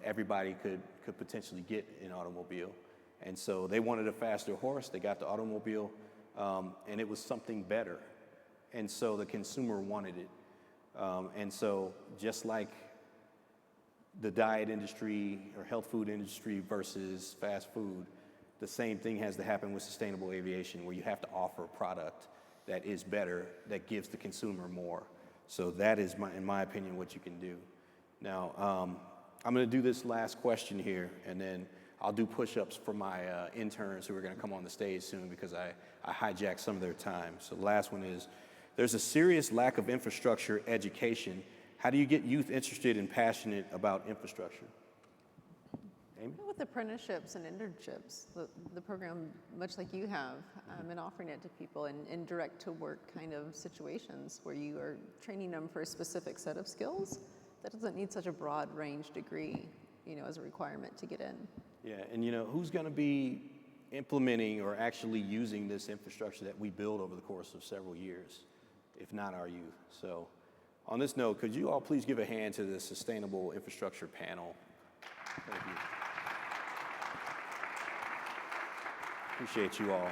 S1: everybody could potentially get an automobile. And so they wanted a faster horse, they got the automobile, and it was something better. And so the consumer wanted it. And so just like the diet industry or health food industry versus fast food, the same thing has to happen with sustainable aviation, where you have to offer a product that is better, that gives the consumer more. So that is, in my opinion, what you can do. Now, I'm going to do this last question here, and then I'll do push-ups for my interns who are going to come on the stage soon because I hijacked some of their time. So the last one is, there's a serious lack of infrastructure education. How do you get youth interested and passionate about infrastructure? Amy?
S4: With apprenticeships and internships, the program, much like you have, and offering it to people in direct-to-work kind of situations where you are training them for a specific set of skills that doesn't need such a broad range degree, as a requirement to get in.
S1: Yeah, and who's going to be implementing or actually using this infrastructure that we build over the course of several years, if not our youth? So on this note, could you all please give a hand to the Sustainable Infrastructure Panel? Thank you. Appreciate you all.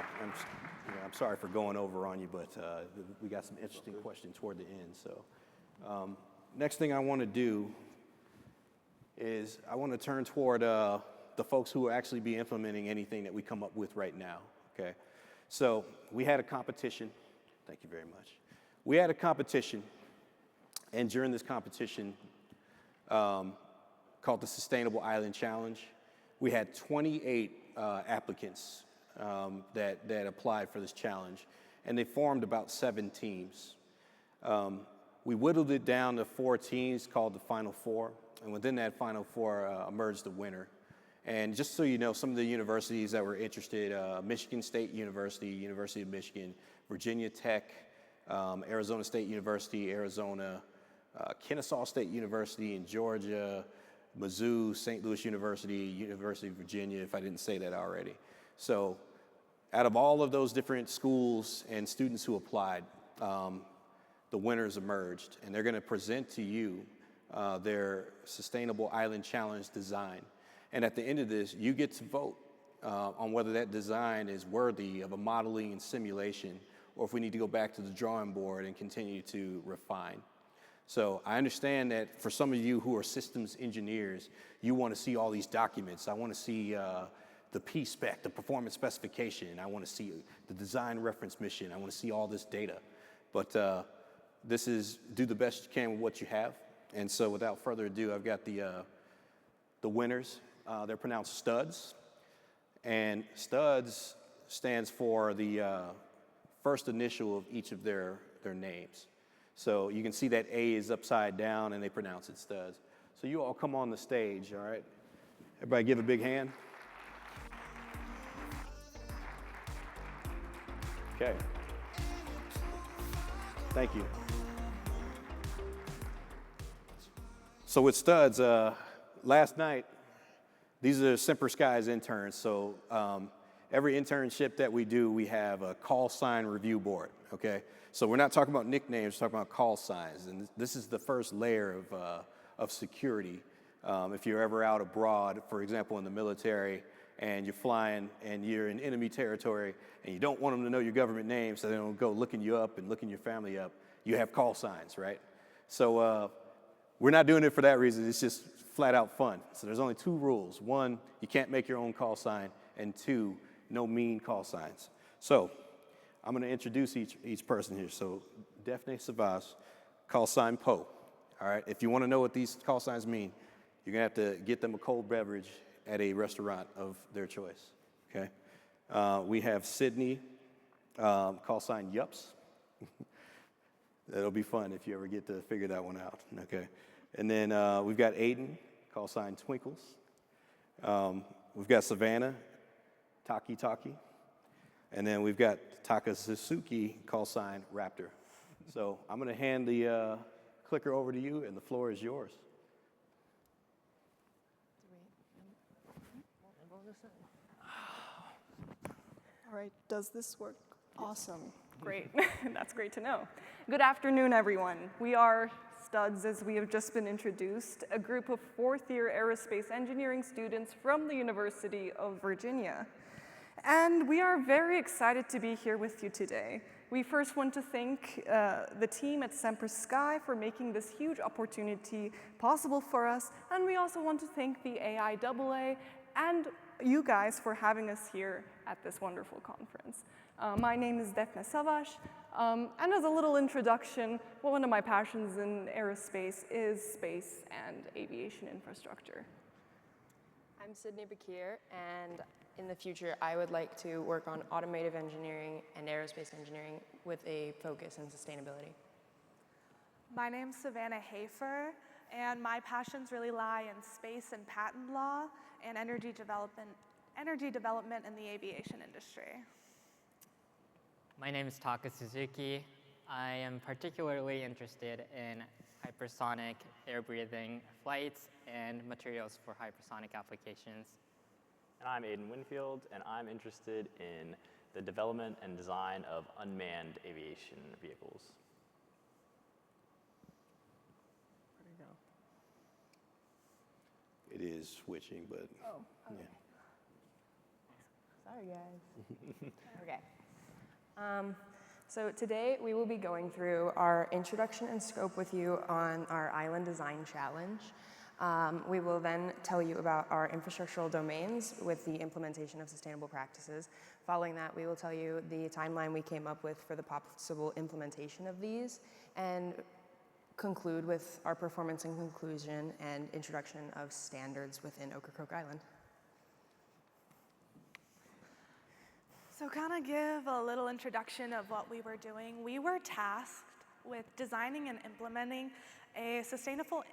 S1: I'm sorry for going over on you, but we got some interesting questions toward the end. So next thing I want to do is I want to turn toward the folks who will actually be implementing anything that we come up with right now, okay? So we had a competition. Thank you very much. We had a competition, and during this competition called the Sustainable Island Challenge, we had 28 applicants that applied for this challenge, and they formed about 7 teams. We whittled it down to 4 teams called the Final Four, and within that Final Four emerged the winner. And just so you know, some of the universities that were interested, Michigan State University, University of Michigan, Virginia Tech, Arizona State University, Arizona, Kennesaw State University in Georgia, Mizzou, St. Louis University, University of Virginia, if I didn't say that already. So out of all of those different schools and students who applied, the winners emerged, and they're going to present to you their Sustainable Island Challenge design. And at the end of this, you get to vote on whether that design is worthy of a modeling and simulation, or if we need to go back to the drawing board and continue to refine. So I understand that for some of you who are systems engineers, you want to see all these documents. I want to see the P-spec, the performance specification. I want to see the design reference mission. I want to see all this data. But this is do the best you can with what you have. And so without further ado, I've got the winners. They're pronounced studs. And studs stands for the first initial of each of their names. So you can see that A is upside down and they pronounce it studs. So you all come on the stage, all right? Everybody give a big hand. Okay. Thank you. So with Studs, last night, these are Semper Skies interns. So every internship that we do, we have a call sign review board, okay? So we're not talking about nicknames, we're talking about call signs. And this is the first layer of security. If you're ever out abroad, for example, in the military, and you're flying and you're in enemy territory and you don't want them to know your government name so they don't go looking you up and looking your family up, you have call signs, right? So we're not doing it for that reason. It's just flat out fun. So there's only 2 rules. 1, you can't make your own call sign, and 2, no mean call signs. So I'm going to introduce each person here. So Daphne Savas, call sign Poe. All right, if you want to know what these call signs mean, you're going to have to get them a cold beverage at a restaurant of their choice, okay? We have Sydney, call sign Yups. That'll be fun if you ever get to figure that one out, okay? And then we've got Aiden, call sign Twinkles. We've got Savannah, Taki Taki. And then we've got Taka Suzuki, call sign Raptor. So I'm gonna hand the clicker over to you and the floor is yours.
S6: All right, does this work? Awesome, great, that's great to know. Good afternoon, everyone. We are Studs, as we have just been introduced, a group of 4th-year aerospace engineering students from the University of Virginia. And we are very excited to be here with you today. We first want to thank the team at Semper Sky for making this huge opportunity possible for us, and we also want to thank the AIAA and you guys for having us here at this wonderful conference. My name is Daphne Savas, and as a little introduction, one of my passions in aerospace is space and aviation infrastructure.
S7: I'm Sydney Bakir, and in the future, I would like to work on automotive engineering and aerospace engineering with a focus in sustainability.
S8: My name's Savannah Hafer, and my passions really lie in space and patent law and energy development in the aviation industry.
S9: My name is Taka Suzuki. I am particularly interested in hypersonic air-breathing flights and materials for hypersonic applications.
S10: And I'm Aiden Winfield, and I'm interested in the development and design of unmanned aviation vehicles.
S1: It is switching, but
S7: Okay.
S1: yeah.
S7: Sorry, guys. Okay. So today we will be going through our introduction and scope with you on our Island Design Challenge. We will then tell you about our infrastructural domains with the implementation of sustainable practices. Following that, we will tell you the timeline we came up with for the possible implementation of these, and conclude with our performance and conclusion and introduction of standards within Ocracoke Island.
S8: So kind of give a little introduction of what we were doing. We were tasked with designing and implementing a sustainable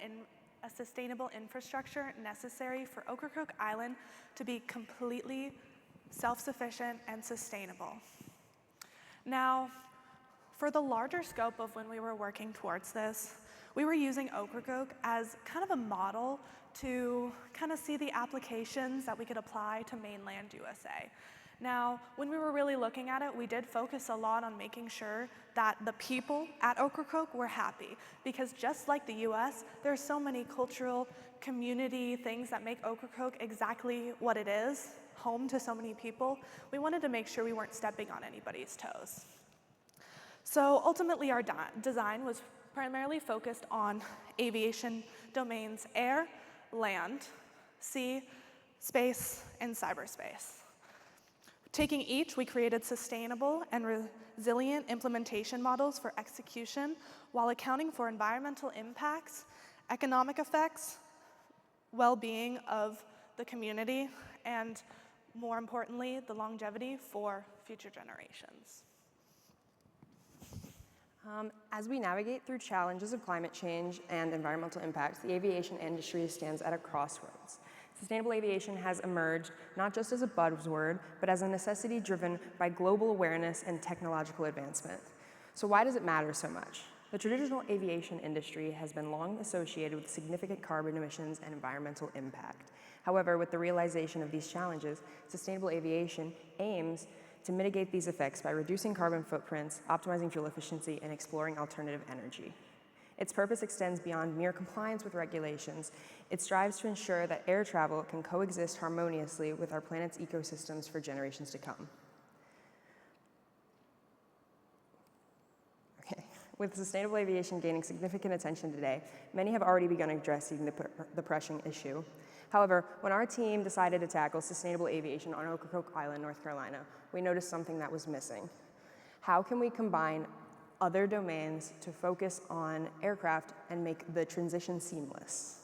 S8: infrastructure necessary for Ocracoke Island to be completely self-sufficient and sustainable. Now, for the larger scope of when we were working towards this, we were using Ocracoke as kind of a model to kind of see the applications that we could apply to mainland USA. Now, when we were really looking at it, we did focus a lot on making sure that the people at Ocracoke were happy, because just like the US, there are so many cultural, community things that make Ocracoke exactly what it is, home to so many people. We wanted to make sure we weren't stepping on anybody's toes. So ultimately, our design was primarily focused on aviation domains: air, land, sea, space, and cyberspace. Taking each, we created sustainable and resilient implementation models for execution while accounting for environmental impacts, economic effects, well-being of the community, and more importantly, the longevity for future generations.
S7: As we navigate through challenges of climate change and environmental impacts, the aviation industry stands at a crossroads. Sustainable aviation has emerged not just as a buzzword, but as a necessity driven by global awareness and technological advancement. So why does it matter so much? The traditional aviation industry has been long associated with significant carbon emissions and environmental impact. However, with the realization of these challenges, sustainable aviation aims to mitigate these effects by reducing carbon footprints, optimizing fuel efficiency, and exploring alternative energy. Its purpose extends beyond mere compliance with regulations. It strives to ensure that air travel can coexist harmoniously with our planet's ecosystems for generations to come. With sustainable aviation gaining significant attention today, many have already begun addressing the pressing issue. However, when our team decided to tackle sustainable aviation on Ocracoke Island, North Carolina, we noticed something that was missing. How can we combine other domains to focus on aircraft and make the transition seamless?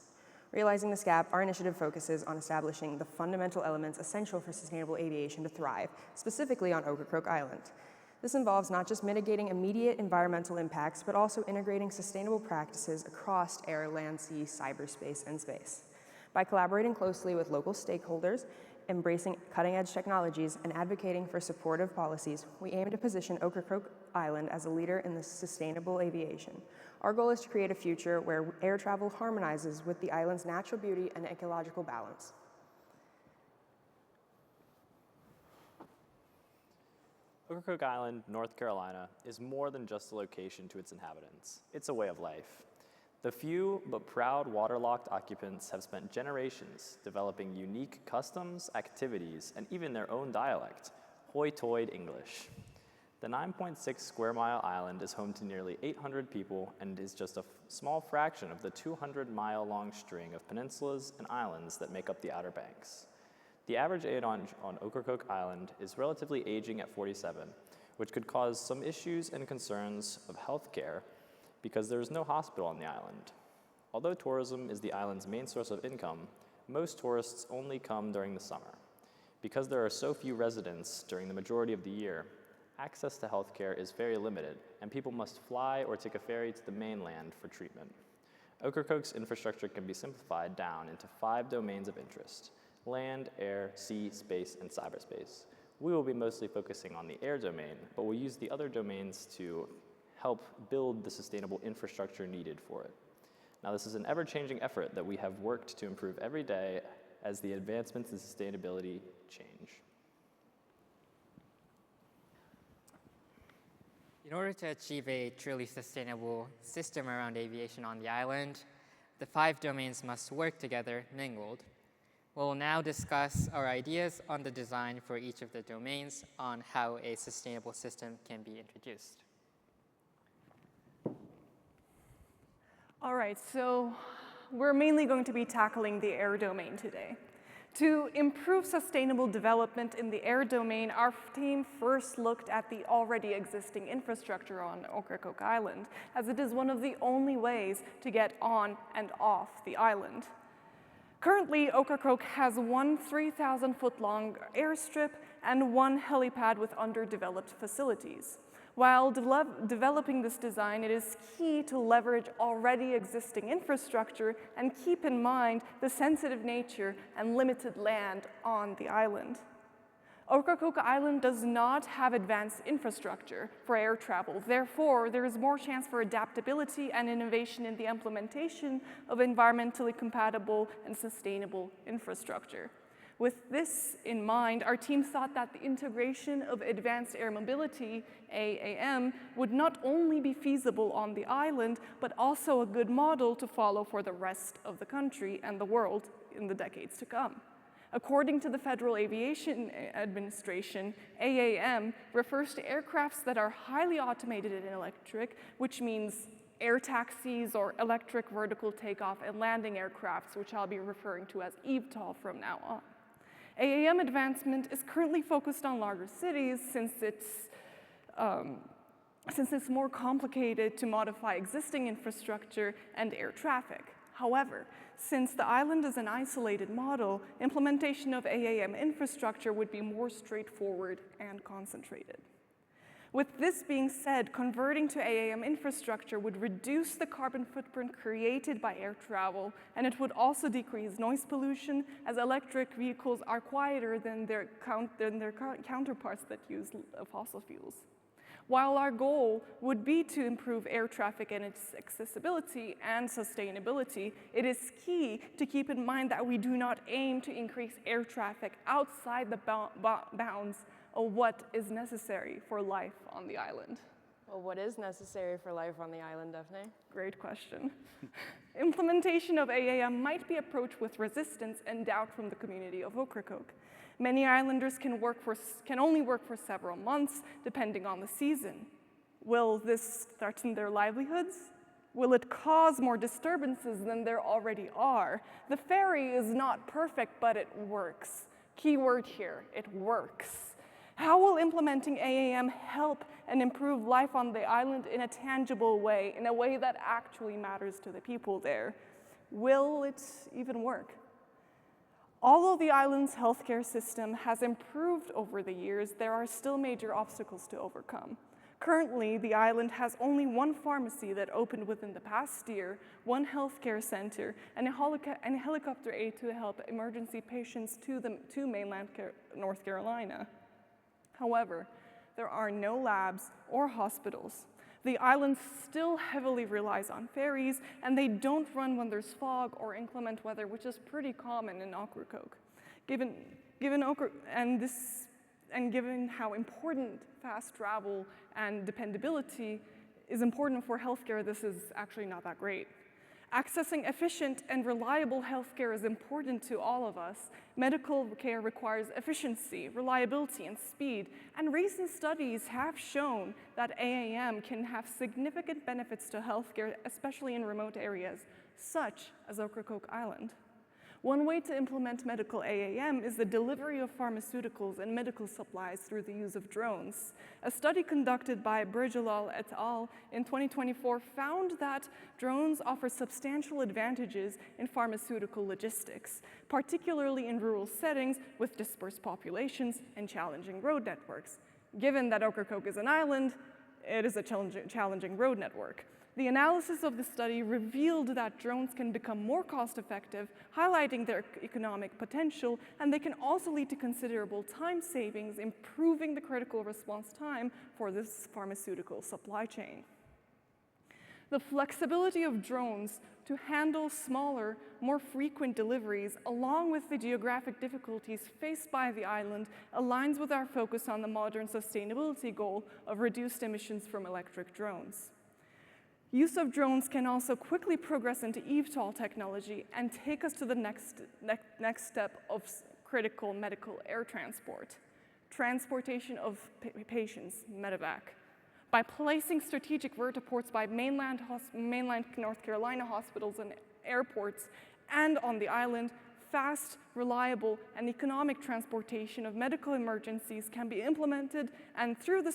S7: Realizing this gap, our initiative focuses on establishing the fundamental elements essential for sustainable aviation to thrive, specifically on Ocracoke Island. This involves not just mitigating immediate environmental impacts, but also integrating sustainable practices across air, land, sea, cyberspace, and space. By collaborating closely with local stakeholders, embracing cutting-edge technologies, and advocating for supportive policies, we aim to position Ocracoke Island as a leader in the sustainable aviation. Our goal is to create a future where air travel harmonizes with the island's natural beauty and ecological balance.
S10: Ocracoke Island, North Carolina, is more than just a location to its inhabitants. It's a way of life. The few but proud waterlocked occupants have spent generations developing unique customs, activities, and even their own dialect, Hoy-Toyed English. The 9.6 square mile island is home to nearly 800 people and is just a small fraction of the 200-mile-long string of peninsulas and islands that make up the Outer Banks. The average age on Ocracoke Island is relatively aging at 47, which could cause some issues and concerns of healthcare because there is no hospital on the island. Although tourism is the island's main source of income, most tourists only come during the summer. Because there are so few residents during the majority of the year, access to healthcare is very limited, and people must fly or take a ferry to the mainland for treatment. Ocracoke's infrastructure can be simplified down into 5 domains of interest: land, air, sea, space, and cyberspace. We will be mostly focusing on the air domain, but we'll use the other domains to help build the sustainable infrastructure needed for it. Now, this is an ever-changing effort that we have worked to improve every day as the advancements in sustainability change.
S9: In order to achieve a truly sustainable system around aviation on the island, the 5 domains must work together, mingled. We'll now discuss our ideas on the design for each of the domains on how a sustainable system can be introduced.
S6: All right, so we're mainly going to be tackling the air domain today. To improve sustainable development in the air domain, our team first looked at the already existing infrastructure on Ocracoke Island, as it is one of the only ways to get on and off the island. Currently, Ocracoke has one 3,000-foot-long airstrip and one helipad with underdeveloped facilities. While developing this design, it is key to leverage already existing infrastructure and keep in mind the sensitive nature and limited land on the island. Ocracoke Island does not have advanced infrastructure for air travel. Therefore, there is more chance for adaptability and innovation in the implementation of environmentally compatible and sustainable infrastructure. With this in mind, our team thought that the integration of advanced air mobility, AAM, would not only be feasible on the island, but also a good model to follow for the rest of the country and the world in the decades to come. According to the Federal Aviation Administration, AAM refers to aircrafts that are highly automated and electric, which means air taxis or electric vertical takeoff and landing aircrafts, which I'll be referring to as eVTOL from now on. AAM advancement is currently focused on larger cities since it's more complicated to modify existing infrastructure and air traffic. However, since the island is an isolated model, implementation of AAM infrastructure would be more straightforward and concentrated. With this being said, converting to AAM infrastructure would reduce the carbon footprint created by air travel, and it would also decrease noise pollution, as electric vehicles are quieter than their counterparts that use fossil fuels. While our goal would be to improve air traffic and its accessibility and sustainability, it is key to keep in mind that we do not aim to increase air traffic outside the bounds of what is necessary for life on the island.
S7: Well, what is necessary for life on the island, Daphne?
S6: Great question. Implementation of AAM might be approached with resistance and doubt from the community of Ocracoke. Many islanders can only work for several months, depending on the season. Will this threaten their livelihoods? Will it cause more disturbances than there already are? The ferry is not perfect, but it works. Key word here, it works. How will implementing AAM help and improve life on the island in a tangible way, in a way that actually matters to the people there? Will it even work? Although the island's healthcare system has improved over the years, there are still major obstacles to overcome. Currently, the island has only one pharmacy that opened within the past year, one healthcare center, and a helicopter aid to help emergency patients to mainland North Carolina. However, there are no labs or hospitals. The island still heavily relies on ferries, and they don't run when there's fog or inclement weather, which is pretty common in Ocracoke. Given how important fast travel and dependability is important for healthcare, this is actually not that great. Accessing efficient and reliable healthcare is important to all of us. Medical care requires efficiency, reliability, and speed, and recent studies have shown that AAM can have significant benefits to healthcare, especially in remote areas, such as Ocracoke Island. One way to implement medical AAM is the delivery of pharmaceuticals and medical supplies through the use of drones. A study conducted by Bridgelal et al. In 2024 found that drones offer substantial advantages in pharmaceutical logistics, particularly in rural settings with dispersed populations and challenging road networks. Given that Ocracoke is an island, it is a challenging road network. The analysis of the study revealed that drones can become more cost-effective, highlighting their economic potential, and they can also lead to considerable time savings, improving the critical response time for this pharmaceutical supply chain. The flexibility of drones to handle smaller, more frequent deliveries, along with the geographic difficulties faced by the island, aligns with our focus on the modern sustainability goal of reduced emissions from electric drones. Use of drones can also quickly progress into eVTOL technology and take us to the next step of critical medical air transport, transportation of patients, medevac. By placing strategic vertiports by mainland North Carolina hospitals and airports and on the island, fast, reliable, and economic transportation of medical emergencies can be implemented, and through the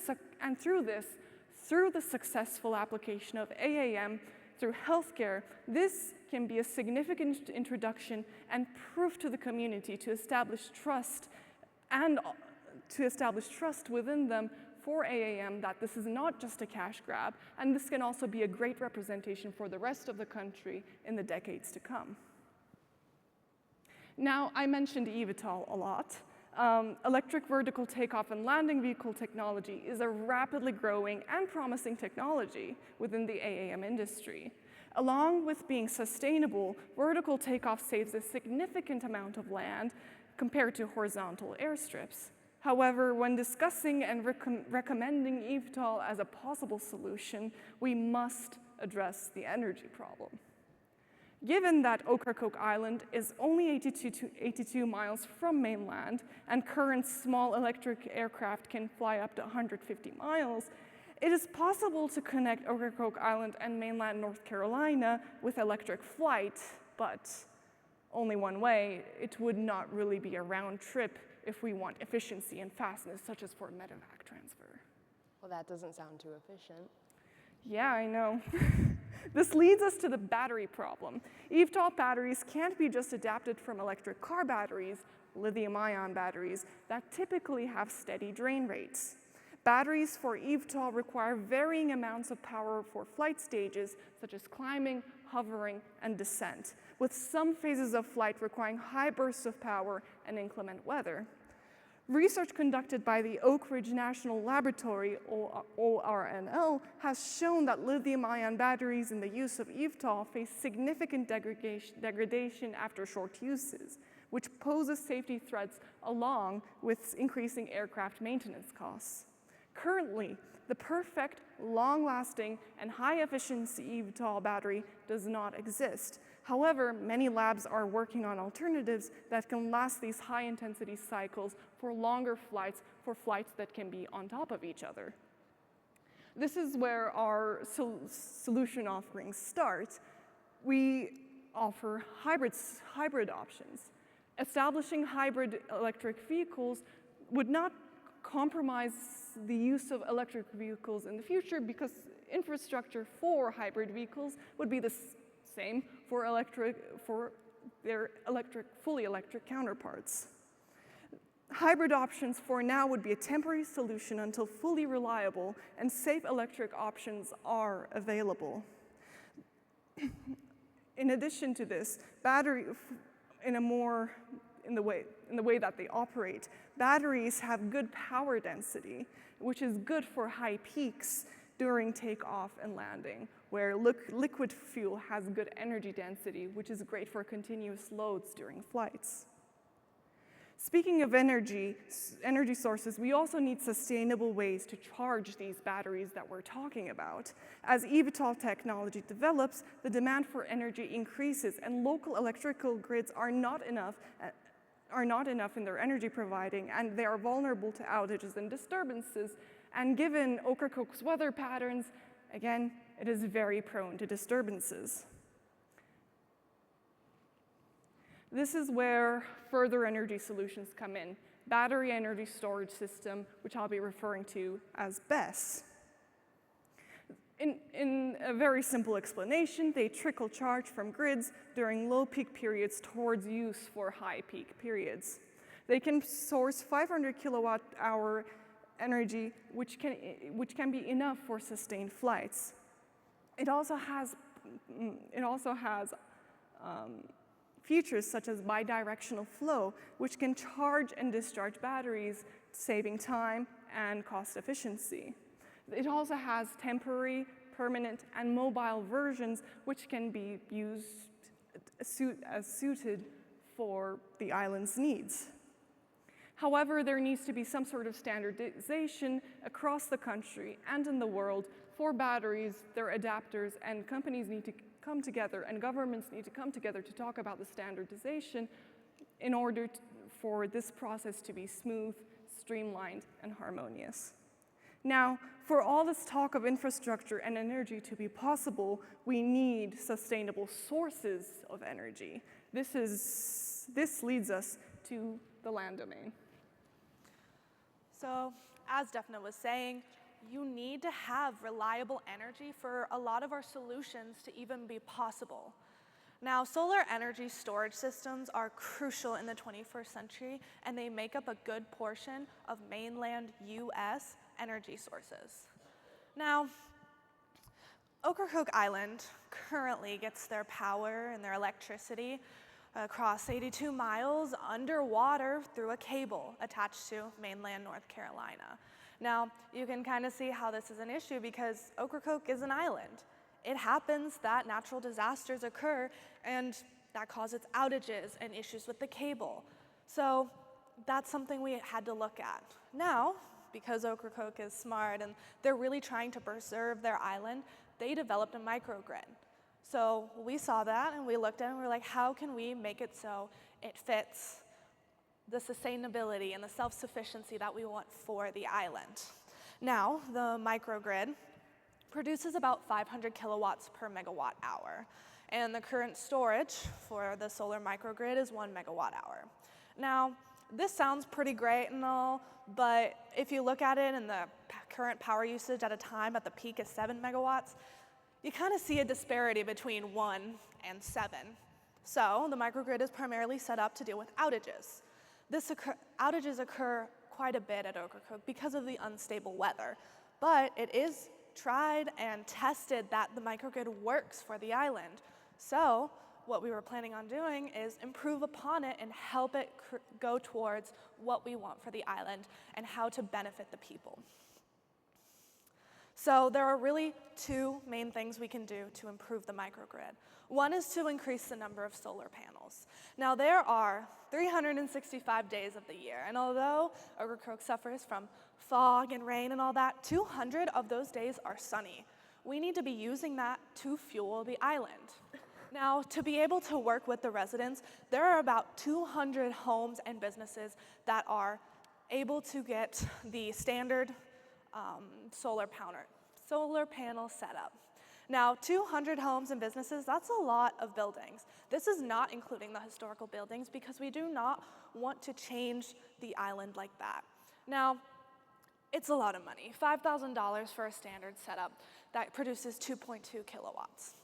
S6: successful application of AAM through healthcare, this can be a significant introduction and proof to the community to establish trust within them for AAM that this is not just a cash grab, and this can also be a great representation for the rest of the country in the decades to come. Now, I mentioned eVTOL a lot. Electric vertical takeoff and landing vehicle technology is a rapidly growing and promising technology within the AAM industry. Along with being sustainable, vertical takeoff saves a significant amount of land compared to horizontal airstrips. However, when discussing and recommending eVTOL as a possible solution, we must address the energy problem. Given that Ocracoke Island is only 82 miles from mainland, and current small electric aircraft can fly up to 150 miles, it is possible to connect Ocracoke Island and mainland North Carolina with electric flight, but only one way. It would not really be a round trip if we want efficiency and fastness, such as for medevac transfer.
S7: Well, that doesn't sound too efficient.
S6: Yeah, I know. This leads us to the battery problem. eVTOL batteries can't be just adapted from electric car batteries, lithium-ion batteries, that typically have steady drain rates. Batteries for eVTOL require varying amounts of power for flight stages, such as climbing, hovering, and descent, with some phases of flight requiring high bursts of power and inclement weather. Research conducted by the Oak Ridge National Laboratory, ORNL, has shown that lithium-ion batteries in the use of eVTOL face significant degradation after short uses, which poses safety threats along with increasing aircraft maintenance costs. Currently, the perfect, long-lasting, and high-efficiency eVTOL battery does not exist. However, many labs are working on alternatives that can last these high-intensity cycles for longer flights, for flights that can be on top of each other. This is where our solution offerings start. We offer hybrid options. Establishing hybrid electric vehicles would not compromise the use of electric vehicles in the future, because infrastructure for hybrid vehicles would be the same for their fully electric counterparts. Hybrid options for now would be a temporary solution until fully reliable and safe electric options are available. In addition to this, in the way that they operate, batteries have good power density, which is good for high peaks during takeoff and landing, where liquid fuel has good energy density, which is great for continuous loads during flights. Speaking of energy sources, we also need sustainable ways to charge these batteries that we're talking about. As eVTOL technology develops, the demand for energy increases, and local electrical grids are not enough in their energy providing, and they are vulnerable to outages and disturbances. And given Ocracoke's weather patterns, again, it is very prone to disturbances. This is where further energy solutions come in. Battery energy storage system, which I'll be referring to as BESS. In a very simple explanation, they trickle charge from grids during low peak periods towards use for high peak periods. They can source 500 kilowatt hour energy, which can be enough for sustained flights. It also has features such as bidirectional flow, which can charge and discharge batteries, saving time and cost efficiency. It also has temporary, permanent, and mobile versions, which can be used as suited for the island's needs. However, there needs to be some sort of standardization across the country and in the world for batteries, their adapters, and companies need to come together, and governments need to come together to talk about the standardization in order for this process to be smooth, streamlined, and harmonious. Now, for all this talk of infrastructure and energy to be possible, we need sustainable sources of energy. This leads us to the land domain.
S8: So, as Defna was saying, you need to have reliable energy for a lot of our solutions to even be possible. Now, solar energy storage systems are crucial in the 21st century, and they make up a good portion of mainland US energy sources. Now, Ocracoke Island currently gets their power and their electricity across 82 miles underwater through a cable attached to mainland North Carolina. Now, you can kind of see how this is an issue because Ocracoke is an island. It happens that natural disasters occur, and that causes outages and issues with the cable. So that's something we had to look at. Now, because Ocracoke is smart and they're really trying to preserve their island, they developed a microgrid. So we saw that and we looked at it and we were like, how can we make it so it fits the sustainability and the self-sufficiency that we want for the island? Now, the microgrid produces about 500 kilowatts per megawatt hour, and the current storage for the solar microgrid is 1 megawatt hour. Now, this sounds pretty great and all, but if you look at it and the current power usage at a time at the peak is 7 megawatts, you kind of see a disparity between 1 and 7. So the microgrid is primarily set up to deal with outages. Outages occur quite a bit at Ocracoke because of the unstable weather. But it is tried and tested that the microgrid works for the island. So what we were planning on doing is improve upon it and help it go towards what we want for the island and how to benefit the people. So there are really two main things we can do to improve the microgrid. One is to increase the number of solar panels. Now there are 365 days of the year, and although Ocracoke suffers from fog and rain and all that, 200 of those days are sunny. We need to be using that to fuel the island. Now, to be able to work with the residents, there are about 200 homes and businesses that are able to get the standard solar panel setup. Now, 200 homes and businesses, that's a lot of buildings. This is not including the historical buildings because we do not want to change the island like that. Now, it's a lot of money, $5,000 for a standard setup that produces 2.2 kilowatts.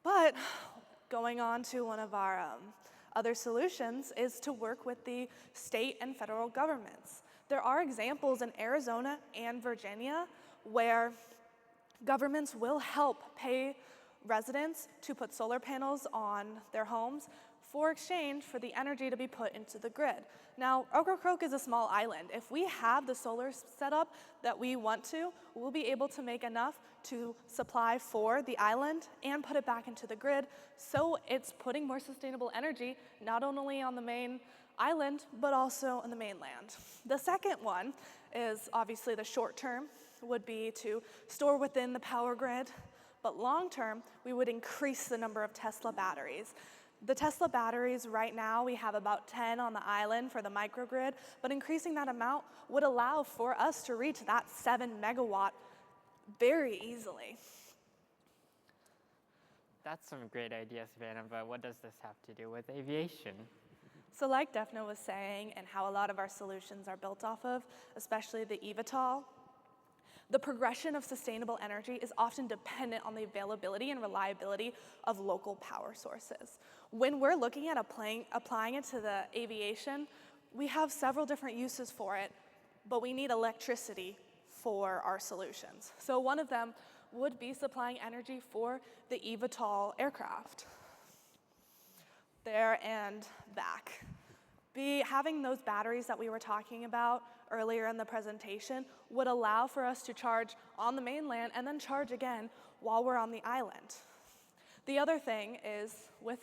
S8: But going on to one of our other solutions is to work with the state and federal governments. There are examples in Arizona and Virginia where governments will help pay residents to put solar panels on their homes for exchange for the energy to be put into the grid. Now, Ocracoke is a small island. If we have the solar setup that we want to, we'll be able to make enough to supply for the island and put it back into the grid, so it's putting more sustainable energy not only on the main island, but also on the mainland. The second one is obviously the short term would be to store within the power grid, but long term, we would increase the number of Tesla batteries. The Tesla batteries right now, we have about 10 on the island for the microgrid, but increasing that amount would allow for us to reach that 7 megawatt very easily.
S9: That's some great ideas, Savannah, but what does this have to do with aviation?
S8: So like Defna was saying, and how a lot of our solutions are built off of, especially the eVTOL, the progression of sustainable energy is often dependent on the availability and reliability of local power sources. When we're looking at applying it to the aviation, we have several different uses for it, but we need electricity for our solutions. So one of them would be supplying energy for the eVTOL aircraft. There and back. Having those batteries that we were talking about earlier in the presentation would allow for us to charge on the mainland and then charge again while we're on the island. The other thing is with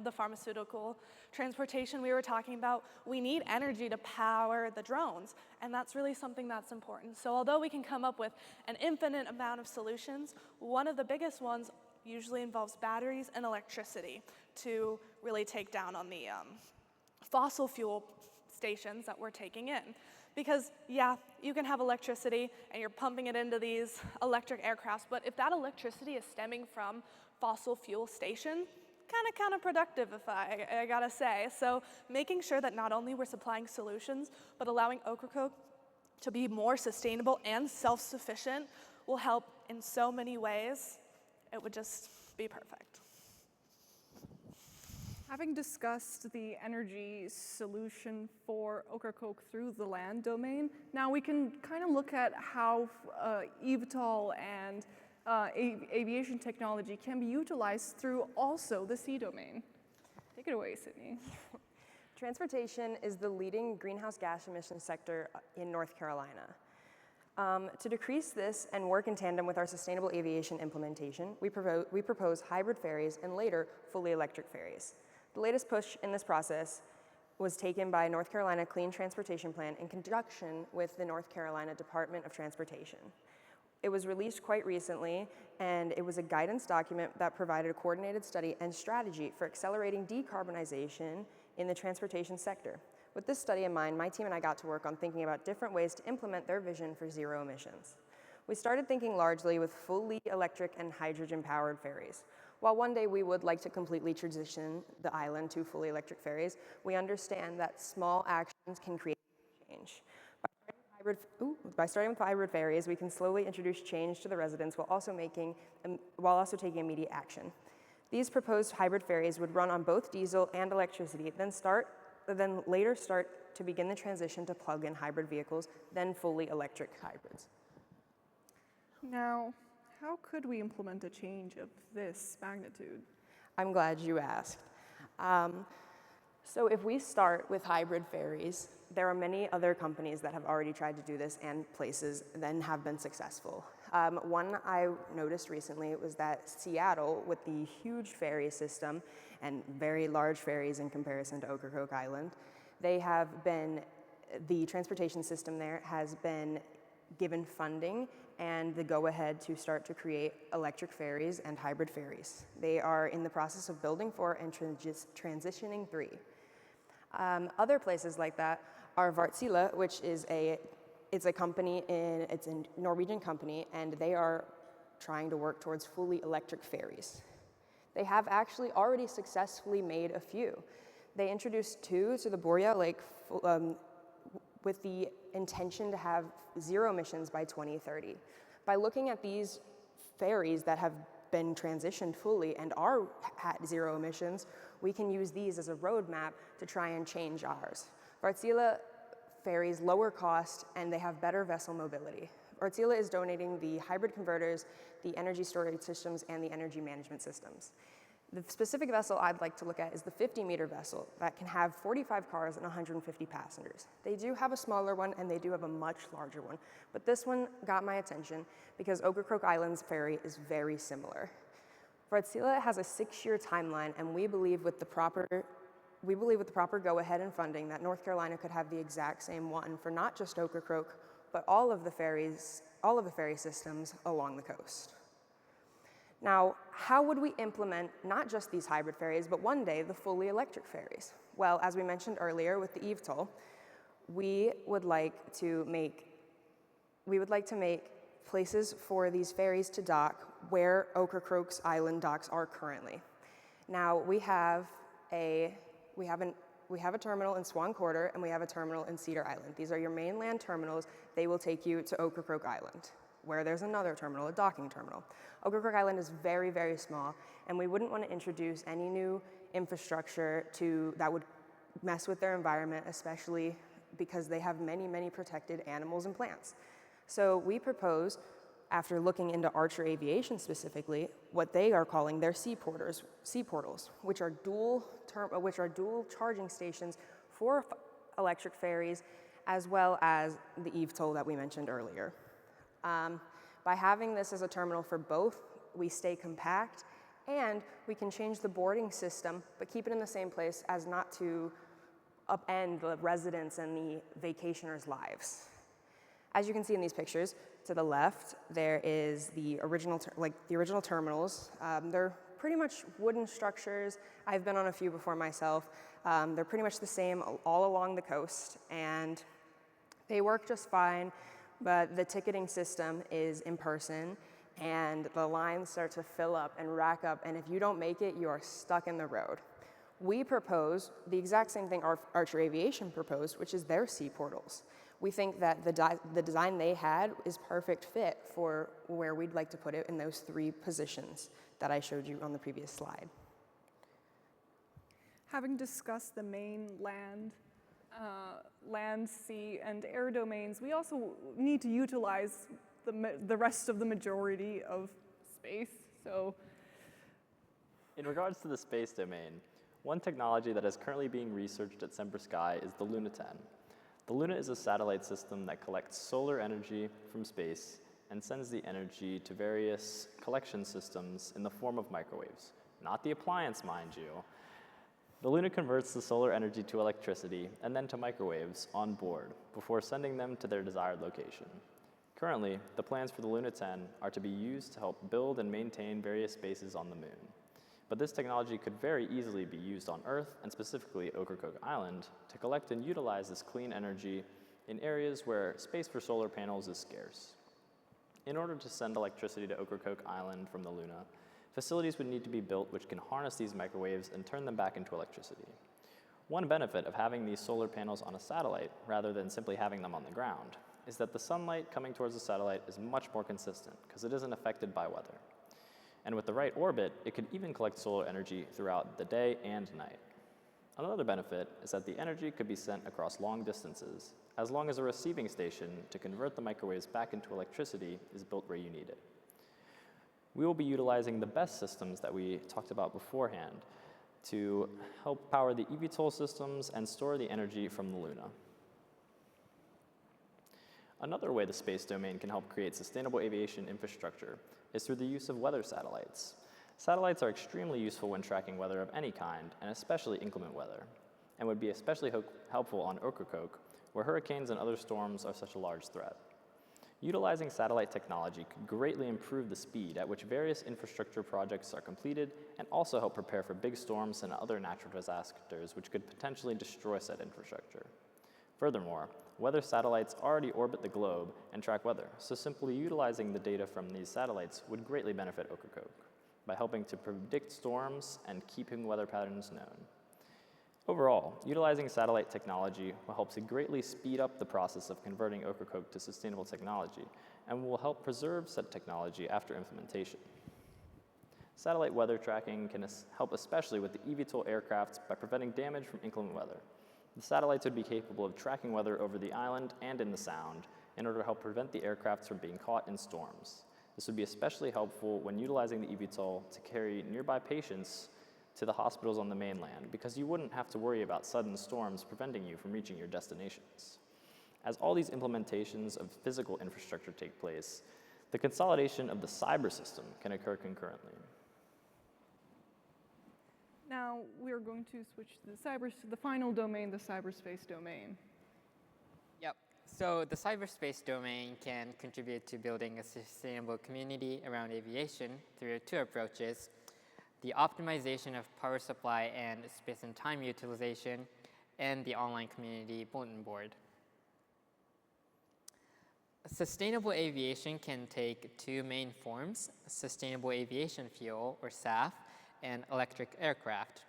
S8: the pharmaceutical transportation we were talking about, we need energy to power the drones, and that's really something that's important. So although we can come up with an infinite amount of solutions, one of the biggest ones usually involves batteries and electricity to really take down on the fossil fuel stations that we're taking in. Because yeah, you can have electricity and you're pumping it into these electric aircrafts, but if that electricity is stemming from fossil fuel station, kind of counterproductive, if I gotta say. So making sure that not only we're supplying solutions, but allowing Ocracoke to be more sustainable and self-sufficient will help in so many ways. It would just be perfect.
S6: Having discussed the energy solution for Ocracoke through the land domain, now we can kind of look at how eVTOL and aviation technology can be utilized through also the sea domain. Take it away, Sydney.
S7: Transportation is the leading greenhouse gas emission sector in North Carolina. To decrease this and work in tandem with our sustainable aviation implementation, we propose hybrid ferries and later fully electric ferries. The latest push in this process was taken by North Carolina Clean Transportation Plan in conjunction with the North Carolina Department of Transportation. It was released quite recently, and it was a guidance document that provided a coordinated study and strategy for accelerating decarbonization in the transportation sector. With this study in mind, my team and I got to work on thinking about different ways to implement their vision for zero emissions. We started thinking largely with fully electric and hydrogen-powered ferries. While one day we would like to completely transition the island to fully electric ferries, we understand that small actions can create change. By starting with hybrid ferries, we can slowly introduce change to the residents while also taking immediate action. These proposed hybrid ferries would run on both diesel and electricity, then start later start to begin the transition to plug-in hybrid vehicles, then fully electric hybrids.
S6: Now, how could we implement a change of this magnitude?
S7: I'm glad you asked. So if we start with hybrid ferries, there are many other companies that have already tried to do this and places then have been successful. One I noticed recently was that Seattle, with the huge ferry system and very large ferries in comparison to Ocracoke Island, the transportation system there has been given funding and the go-ahead to start to create electric ferries and hybrid ferries. They are in the process of building 4 and transitioning 3. Other places like that are Wärtsilä, which is it's a Norwegian company, and they are trying to work towards fully electric ferries. They have actually already successfully made a few. They introduced 2 to the Borja Lake with the intention to have 0 emissions by 2030. By looking at these ferries that have been transitioned fully and are at 0 emissions, we can use these as a roadmap to try and change ours. Wärtsilä ferries lower cost and they have better vessel mobility. Wärtsilä is donating the hybrid converters, the energy storage systems, and the energy management systems. The specific vessel I'd like to look at is the 50-meter vessel that can have 45 cars and 150 passengers. They do have a smaller one and they do have a much larger one, but this one got my attention because Ocracoke Island's ferry is very similar. Wärtsilä has a 6-year timeline, and we believe with the proper go-ahead and funding that North Carolina could have the exact same one for not just Ocracoke, but all of the ferry systems along the coast. Now, how would we implement not just these hybrid ferries, but one day the fully electric ferries? Well, as we mentioned earlier with the eVTOL, we would like to make places for these ferries to dock where Ocracoke Island docks are currently. Now, we have a terminal in Swan Quarter and we have a terminal in Cedar Island. These are your mainland terminals. They will take you to Ocracoke Island, where there's another terminal, a docking terminal. Ocracoke Island is very, very small, and we wouldn't want to introduce any new infrastructure that would mess with their environment, especially because they have many, many protected animals and plants. So we propose, after looking into Archer Aviation specifically, what they are calling their sea portals, which are dual charging stations for electric ferries, as well as the eVTOL that we mentioned earlier. By having this as a terminal for both, we stay compact and we can change the boarding system, but keep it in the same place as not to upend the residents and the vacationers' lives. As you can see in these pictures, to the left, there is the original terminals. They're pretty much wooden structures. I've been on a few before myself. They're pretty much the same all along the coast, and they work just fine. But the ticketing system is in person, and the lines start to fill up and rack up, and if you don't make it, you are stuck in the road. We propose the exact same thing Archer Aviation proposed, which is their sea portals. We think that the design they had is perfect fit for where we'd like to put it in those 3 positions that I showed you on the previous slide.
S6: Having discussed the main land, sea, and air domains, we also need to utilize the rest of the majority of space. So,
S10: in regards to the space domain, one technology that is currently being researched at Semper Sky is the Luna 10. The Luna is a satellite system that collects solar energy from space and sends the energy to various collection systems in the form of microwaves. Not the appliance, mind you. The Luna converts the solar energy to electricity and then to microwaves on board before sending them to their desired location. Currently, the plans for the Luna 10 are to be used to help build and maintain various bases on the moon. But this technology could very easily be used on Earth, and specifically Ocracoke Island, to collect and utilize this clean energy in areas where space for solar panels is scarce. In order to send electricity to Ocracoke Island from the Luna, facilities would need to be built which can harness these microwaves and turn them back into electricity. One benefit of having these solar panels on a satellite rather than simply having them on the ground is that the sunlight coming towards the satellite is much more consistent because it isn't affected by weather. And with the right orbit, it could even collect solar energy throughout the day and night. Another benefit is that the energy could be sent across long distances, as long as a receiving station to convert the microwaves back into electricity is built where you need it. We will be utilizing the BESS systems that we talked about beforehand to help power the eVTOL systems and store the energy from the Luna. Another way the space domain can help create sustainable aviation infrastructure is through the use of weather satellites. Satellites are extremely useful when tracking weather of any kind, and especially inclement weather, and would be especially helpful on Ocracoke, where hurricanes and other storms are such a large threat. Utilizing satellite technology could greatly improve the speed at which various infrastructure projects are completed and also help prepare for big storms and other natural disasters which could potentially destroy said infrastructure. Furthermore, weather satellites already orbit the globe and track weather, so simply utilizing the data from these satellites would greatly benefit Ocracoke by helping to predict storms and keeping weather patterns known. Overall, utilizing satellite technology will help to greatly speed up the process of converting Ocracoke to sustainable technology and will help preserve said technology after implementation. Satellite weather tracking can help especially with the eVTOL aircraft by preventing damage from inclement weather. The satellites would be capable of tracking weather over the island and in the Sound in order to help prevent the aircraft from being caught in storms. This would be especially helpful when utilizing the eVTOL to carry nearby patients to the hospitals on the mainland, because you wouldn't have to worry about sudden storms preventing you from reaching your destinations. As all these implementations of physical infrastructure take place, the consolidation of the cyber system can occur concurrently.
S6: Now we're going to switch to the final domain, the cyberspace domain.
S9: Yep. So the cyberspace domain can contribute to building a sustainable community around aviation through two approaches: the optimization of power supply and space and time utilization, and the online community bulletin board. Sustainable aviation can take two main forms: sustainable aviation fuel, or SAF, and electric aircraft.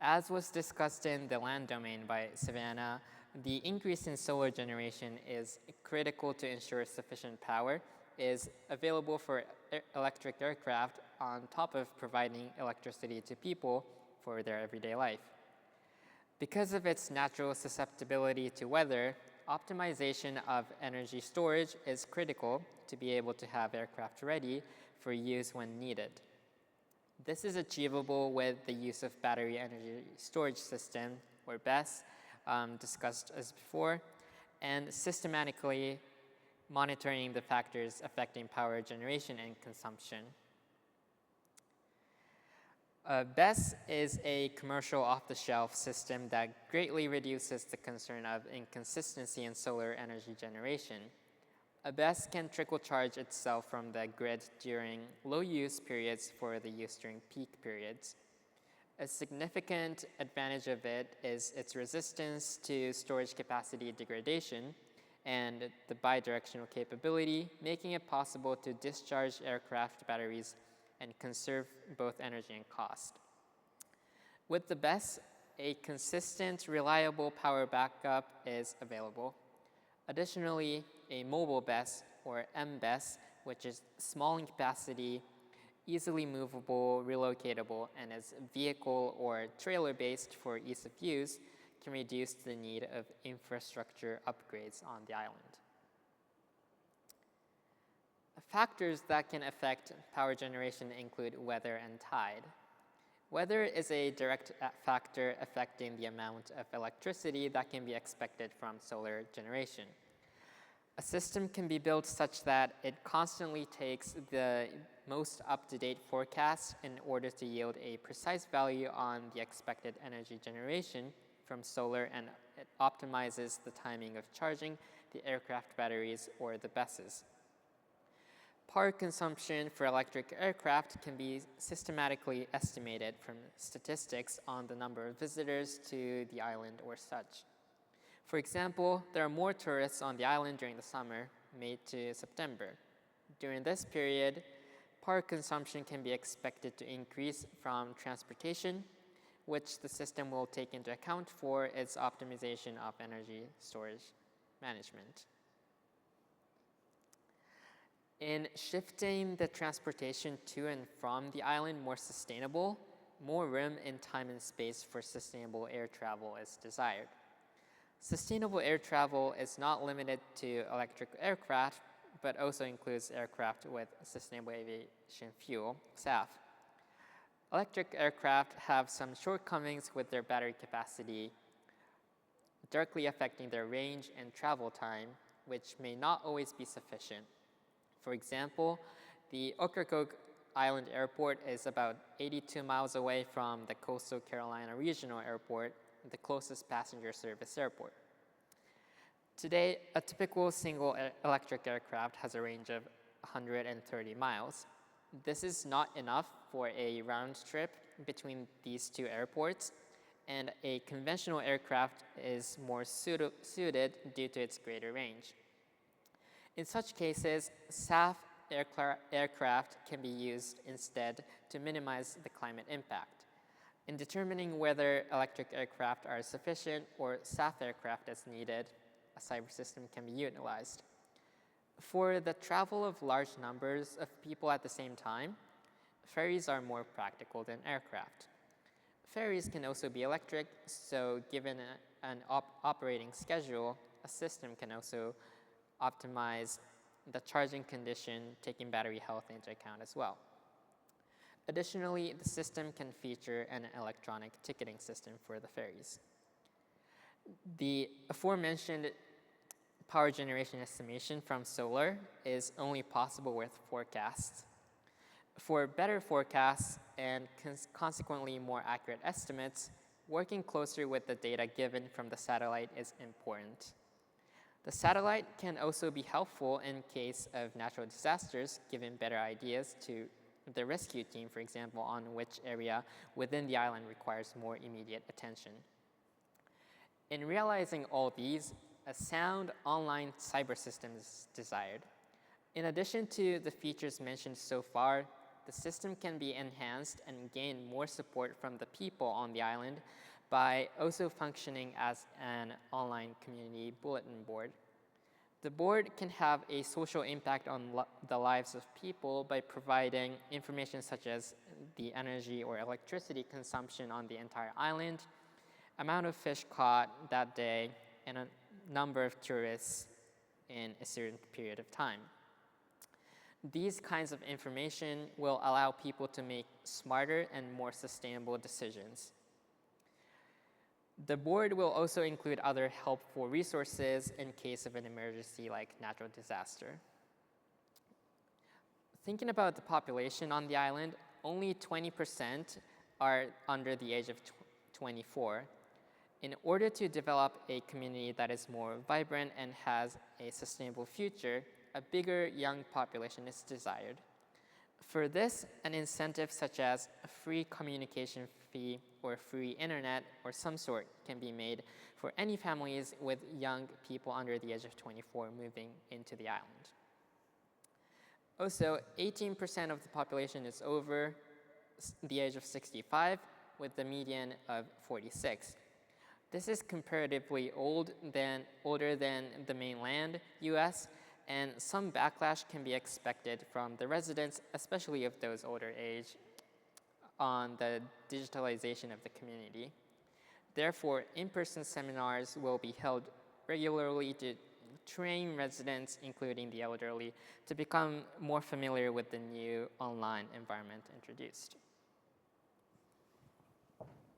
S9: As was discussed in the land domain by Savannah, the increase in solar generation is critical to ensure sufficient power is available for electric aircraft on top of providing electricity to people for their everyday life. Because of its natural susceptibility to weather, optimization of energy storage is critical to be able to have aircraft ready for use when needed. This is achievable with the use of battery energy storage system, or BESS, discussed as before, and systematically monitoring the factors affecting power generation and consumption. BESS is a commercial off-the-shelf system that greatly reduces the concern of inconsistency in solar energy generation. A BESS can trickle charge itself from the grid during low use periods for the use during peak periods. A significant advantage of it is its resistance to storage capacity degradation and the bidirectional capability, making it possible to discharge aircraft batteries and conserve both energy and cost. With the BESS, a consistent, reliable power backup is available. Additionally, a mobile BESS, or MBESS, which is small in capacity, easily movable, relocatable, and is vehicle or trailer-based for ease of use, can reduce the need of infrastructure upgrades on the island. Factors that can affect power generation include weather and tide. Weather is a direct factor affecting the amount of electricity that can be expected from solar generation. A system can be built such that it constantly takes the most up-to-date forecast in order to yield a precise value on the expected energy generation from solar, and it optimizes the timing of charging the aircraft batteries or the BESSes. Power consumption for electric aircraft can be systematically estimated from statistics on the number of visitors to the island or such. For example, there are more tourists on the island during the summer, May to September. During this period, power consumption can be expected to increase from transportation, which the system will take into account for its optimization of energy storage management. In shifting the transportation to and from the island more sustainable, more room in time and space for sustainable air travel is desired. Sustainable air travel is not limited to electric aircraft, but also includes aircraft with sustainable aviation fuel, SAF. Electric aircraft have some shortcomings with their battery capacity, directly affecting their range and travel time, which may not always be sufficient. For example, the Ocracoke Island Airport is about 82 miles away from the Coastal Carolina Regional Airport, the closest passenger service airport. Today, a typical single electric aircraft has a range of 130 miles. This is not enough for a round trip between these two airports, and a conventional aircraft is more suited due to its greater range. In such cases, SAF aircraft can be used instead to minimize the climate impact. In determining whether electric aircraft are sufficient or SAF aircraft is needed, a cyber system can be utilized. For the travel of large numbers of people at the same time, ferries are more practical than aircraft. Ferries can also be electric, so given an operating schedule, a system can also optimize the charging condition, taking battery health into account as well. Additionally, the system can feature an electronic ticketing system for the ferries. The aforementioned power generation estimation from solar is only possible with forecasts. For better forecasts and consequently more accurate estimates, working closer with the data given from the satellite is important. The satellite can also be helpful in case of natural disasters, giving better ideas to the rescue team, for example, on which area within the island requires more immediate attention. In realizing all these, a sound online cyber system is desired. In addition to the features mentioned so far, the system can be enhanced and gain more support from the people on the island by also functioning as an online community bulletin board. The board can have a social impact on the lives of people by providing information such as the energy or electricity consumption on the entire island, amount of fish caught that day, and a number of tourists in a certain period of time. These kinds of information will allow people to make smarter and more sustainable decisions. The board will also include other helpful resources in case of an emergency like natural disaster. Thinking about the population on the island, only 20% are under the age of 24. In order to develop a community that is more vibrant and has a sustainable future, a bigger young population is desired. For this, an incentive such as a free communication fee or free internet or some sort can be made for any families with young people under the age of 24 moving into the island. Also, 18% of the population is over the age of 65, with the median of 46. This is comparatively older than the mainland US, and some backlash can be expected from the residents, especially of those older age, on the digitalization of the community. Therefore, in-person seminars will be held regularly to train residents, including the elderly, to become more familiar with the new online environment introduced.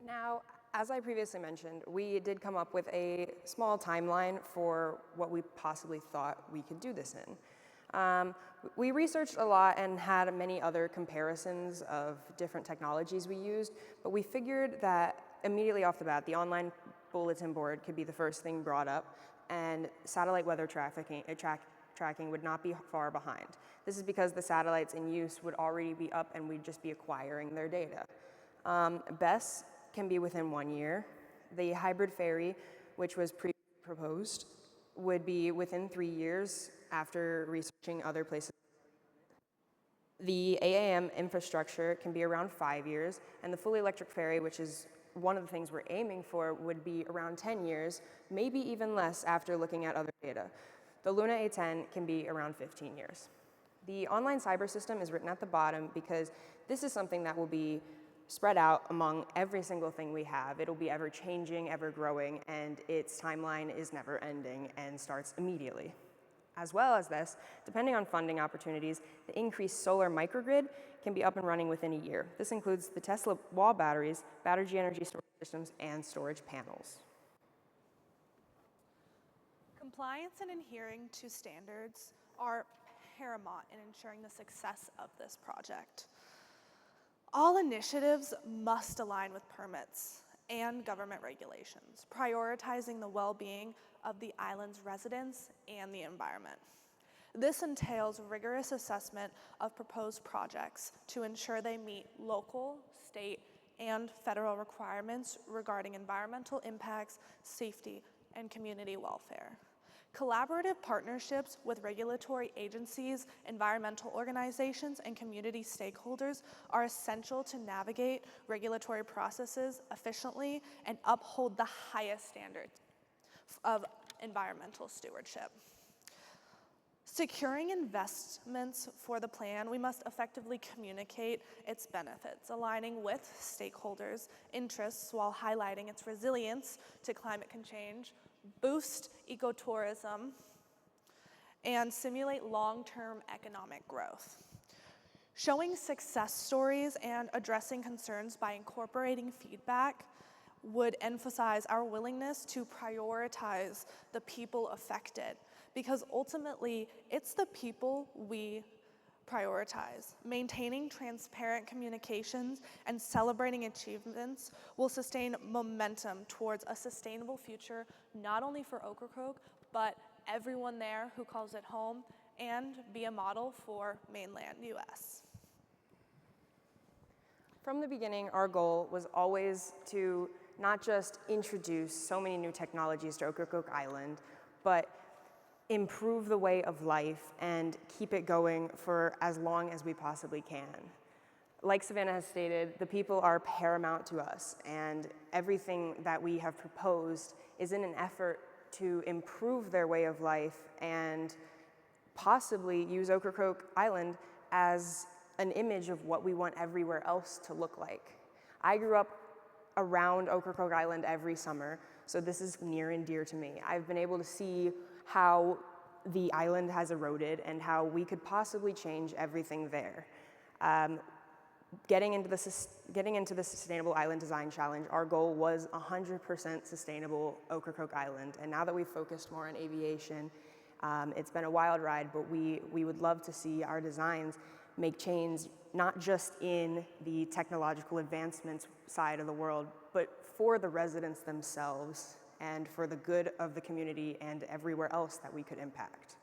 S7: Now, as I previously mentioned, we did come up with a small timeline for what we possibly thought we could do this in. We researched a lot and had many other comparisons of different technologies we used, but we figured that immediately off the bat, the online bulletin board could be the first thing brought up, and satellite weather tracking would not be far behind. This is because the satellites in use would already be up and we'd just be acquiring their data. BESS can be within 1 year. The hybrid ferry, which was proposed, would be within 3 years after researching other places. The AAM infrastructure can be around 5 years, and the fully electric ferry, which is one of the things we're aiming for, would be around 10 years, maybe even less after looking at other data. The Luna A10 can be around 15 years. The online cyber system is written at the bottom because this is something that will be spread out among every single thing we have. It'll be ever changing, ever growing, and its timeline is never ending and starts immediately. As well as this, depending on funding opportunities, the increased solar microgrid can be up and running within a year. This includes the Tesla wall batteries, battery energy storage systems, and storage panels.
S8: Compliance and adhering to standards are paramount in ensuring the success of this project. All initiatives must align with permits and government regulations, prioritizing the well-being of the island's residents and the environment. This entails rigorous assessment of proposed projects to ensure they meet local, state, and federal requirements regarding environmental impacts, safety, and community welfare. Collaborative partnerships with regulatory agencies, environmental organizations, and community stakeholders are essential to navigate regulatory processes efficiently and uphold the highest standards of environmental stewardship. Securing investments for the plan, we must effectively communicate its benefits, aligning with stakeholders' interests while highlighting its resilience to climate change, boost ecotourism, and simulate long-term economic growth. Showing success stories and addressing concerns by incorporating feedback would emphasize our willingness to prioritize the people affected, because ultimately it's the people we prioritize. Maintaining transparent communications and celebrating achievements will sustain momentum towards a sustainable future, not only for Ocracoke, but everyone there who calls it home, and be a model for mainland US.
S7: From the beginning, our goal was always to not just introduce so many new technologies to Ocracoke Island, but improve the way of life and keep it going for as long as we possibly can. Like Savannah has stated, the people are paramount to us, and everything that we have proposed is in an effort to improve their way of life and possibly use Ocracoke Island as an image of what we want everywhere else to look like. I grew up around Ocracoke Island every summer, so this is near and dear to me. I've been able to see how the island has eroded and how we could possibly change everything there. Getting into the Sustainable Island Design Challenge, our goal was 100% sustainable Ocracoke Island. And now that we've focused more on aviation, it's been a wild ride, but we would love to see our designs make change not just in the technological advancements side of the world, but for the residents themselves and for the good of the community and everywhere else that we could impact.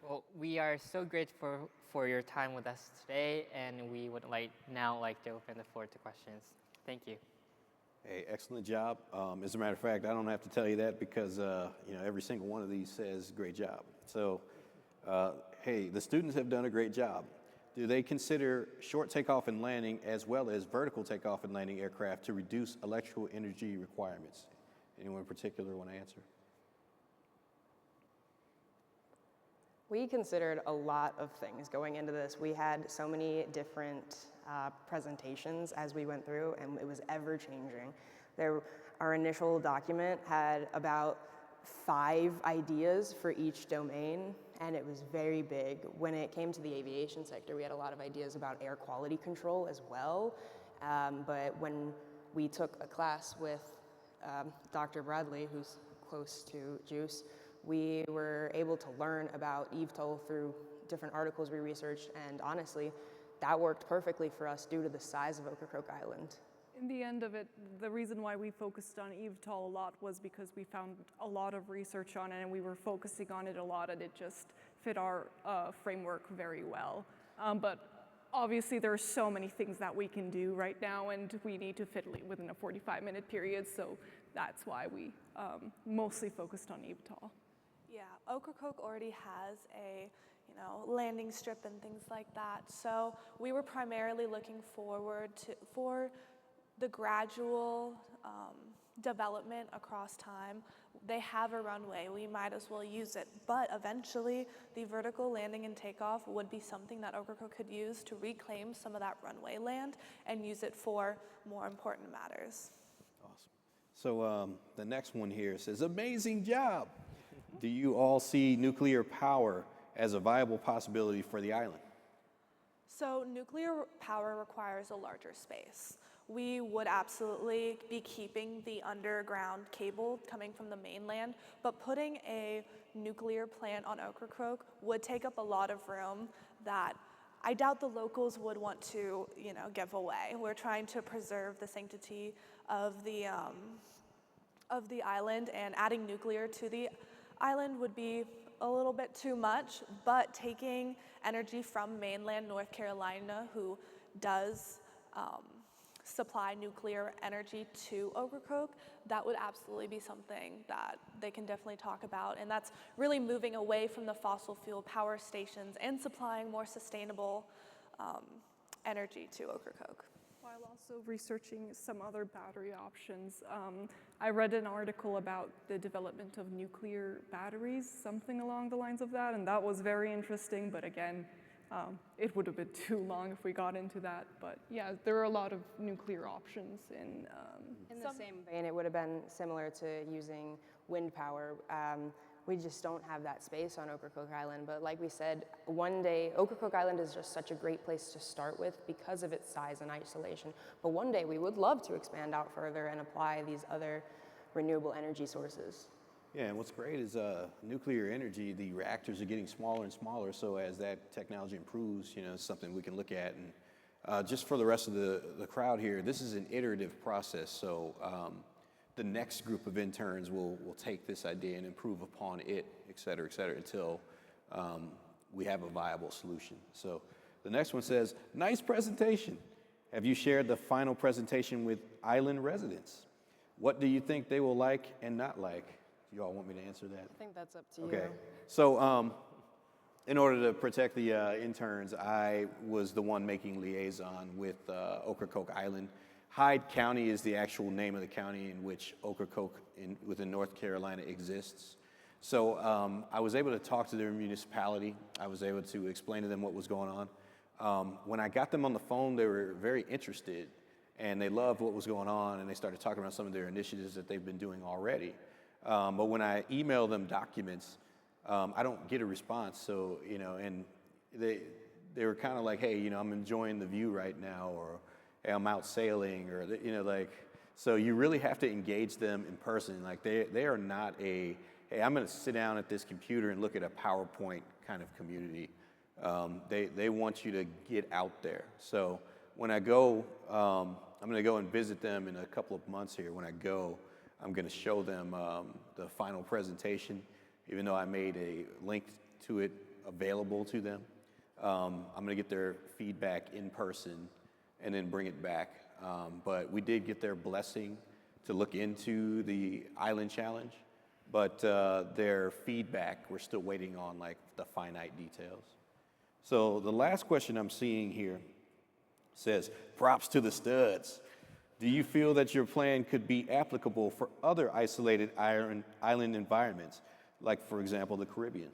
S9: Well, we are so grateful for your time with us today, and we would now like to open the floor to questions. Thank you.
S1: Hey, excellent job. As a matter of fact, I don't have to tell you that because every single one of these says great job. So, hey, the students have done a great job. Do they consider short takeoff and landing as well as vertical takeoff and landing aircraft to reduce electrical energy requirements? Anyone in particular want to answer?
S7: We considered a lot of things going into this. We had so many different presentations as we went through, and it was ever changing. Our initial document had about 5 ideas for each domain, and it was very big. When it came to the aviation sector, we had a lot of ideas about air quality control as well. But when we took a class with Dr. Bradley, who's close to Juice, we were able to learn about eVTOL through different articles we researched, and honestly, that worked perfectly for us due to the size of Ocracoke Island.
S6: In the end of it, the reason why we focused on eVTOL a lot was because we found a lot of research on it and we were focusing on it a lot, and it just fit our framework very well. But obviously there are so many things that we can do right now, and we need to fit within a 45-minute period, so that's why we mostly focused on eVTOL.
S8: Yeah, Ocracoke already has a landing strip and things like that. So we were primarily looking forward for the gradual development across time they have a runway, we might as well use it. But eventually, the vertical landing and takeoff would be something that Ocracoke could use to reclaim some of that runway land and use it for more important matters.
S1: Awesome. So the next one here says, amazing job. Do you all see nuclear power as a viable possibility for the island?
S8: So nuclear power requires a larger space. We would absolutely be keeping the underground cable coming from the mainland, but putting a nuclear plant on Ocracoke would take up a lot of room that I doubt the locals would want to, give away. We're trying to preserve the sanctity of the island, and adding nuclear to the island would be a little bit too much, but taking energy from mainland North Carolina, who does supply nuclear energy to Ocracoke, that would absolutely be something that they can definitely talk about. And that's really moving away from the fossil fuel power stations and supplying more sustainable energy to Ocracoke.
S6: While also researching some other battery options, I read an article about the development of nuclear batteries, something along the lines of that, and that was very interesting, but again, it would have been too long if we got into that. But yeah, there are a lot of nuclear options in
S7: the same vein, it would have been similar to using wind power. We just don't have that space on Ocracoke Island, but like we said, one day, Ocracoke Island is just such a great place to start with because of its size and isolation. But one day we would love to expand out further and apply these other renewable energy sources.
S1: Yeah, and what's great is nuclear energy, the reactors are getting smaller and smaller, so as that technology improves, it's something we can look at. And just for the rest of the crowd here, this is an iterative process, so the next group of interns will take this idea and improve upon it, et cetera, until we have a viable solution. So the next one says, nice presentation. Have you shared the final presentation with island residents? What do you think they will like and not like? You all want me to answer that?
S7: I think that's up to
S1: Okay.
S7: you.
S1: So in order to protect the interns, I was the one making liaison with Ocracoke Island. Hyde County is the actual name of the county in which Ocracoke within North Carolina exists. So I was able to talk to their municipality. I was able to explain to them what was going on. When I got them on the phone, they were very interested, and they loved what was going on, and they started talking about some of their initiatives that they've been doing already. But when I email them documents, I don't get a response. So, and they were kind of like, hey, I'm enjoying the view right now, or hey, I'm out sailing, or, so you really have to engage them in person. Like they are not hey, I'm going to sit down at this computer and look at a PowerPoint kind of community. They want you to get out there. So when I go, I'm going to go and visit them in a couple of months here. When I go, I'm going to show them the final presentation, even though I made a link to it available to them. I'm going to get their feedback in person and then bring it back. But we did get their blessing to look into the Island Challenge, but their feedback, we're still waiting on like the finite details. So the last question I'm seeing here says, props to the studs. Do you feel that your plan could be applicable for other isolated island environments, like, for example, the Caribbean?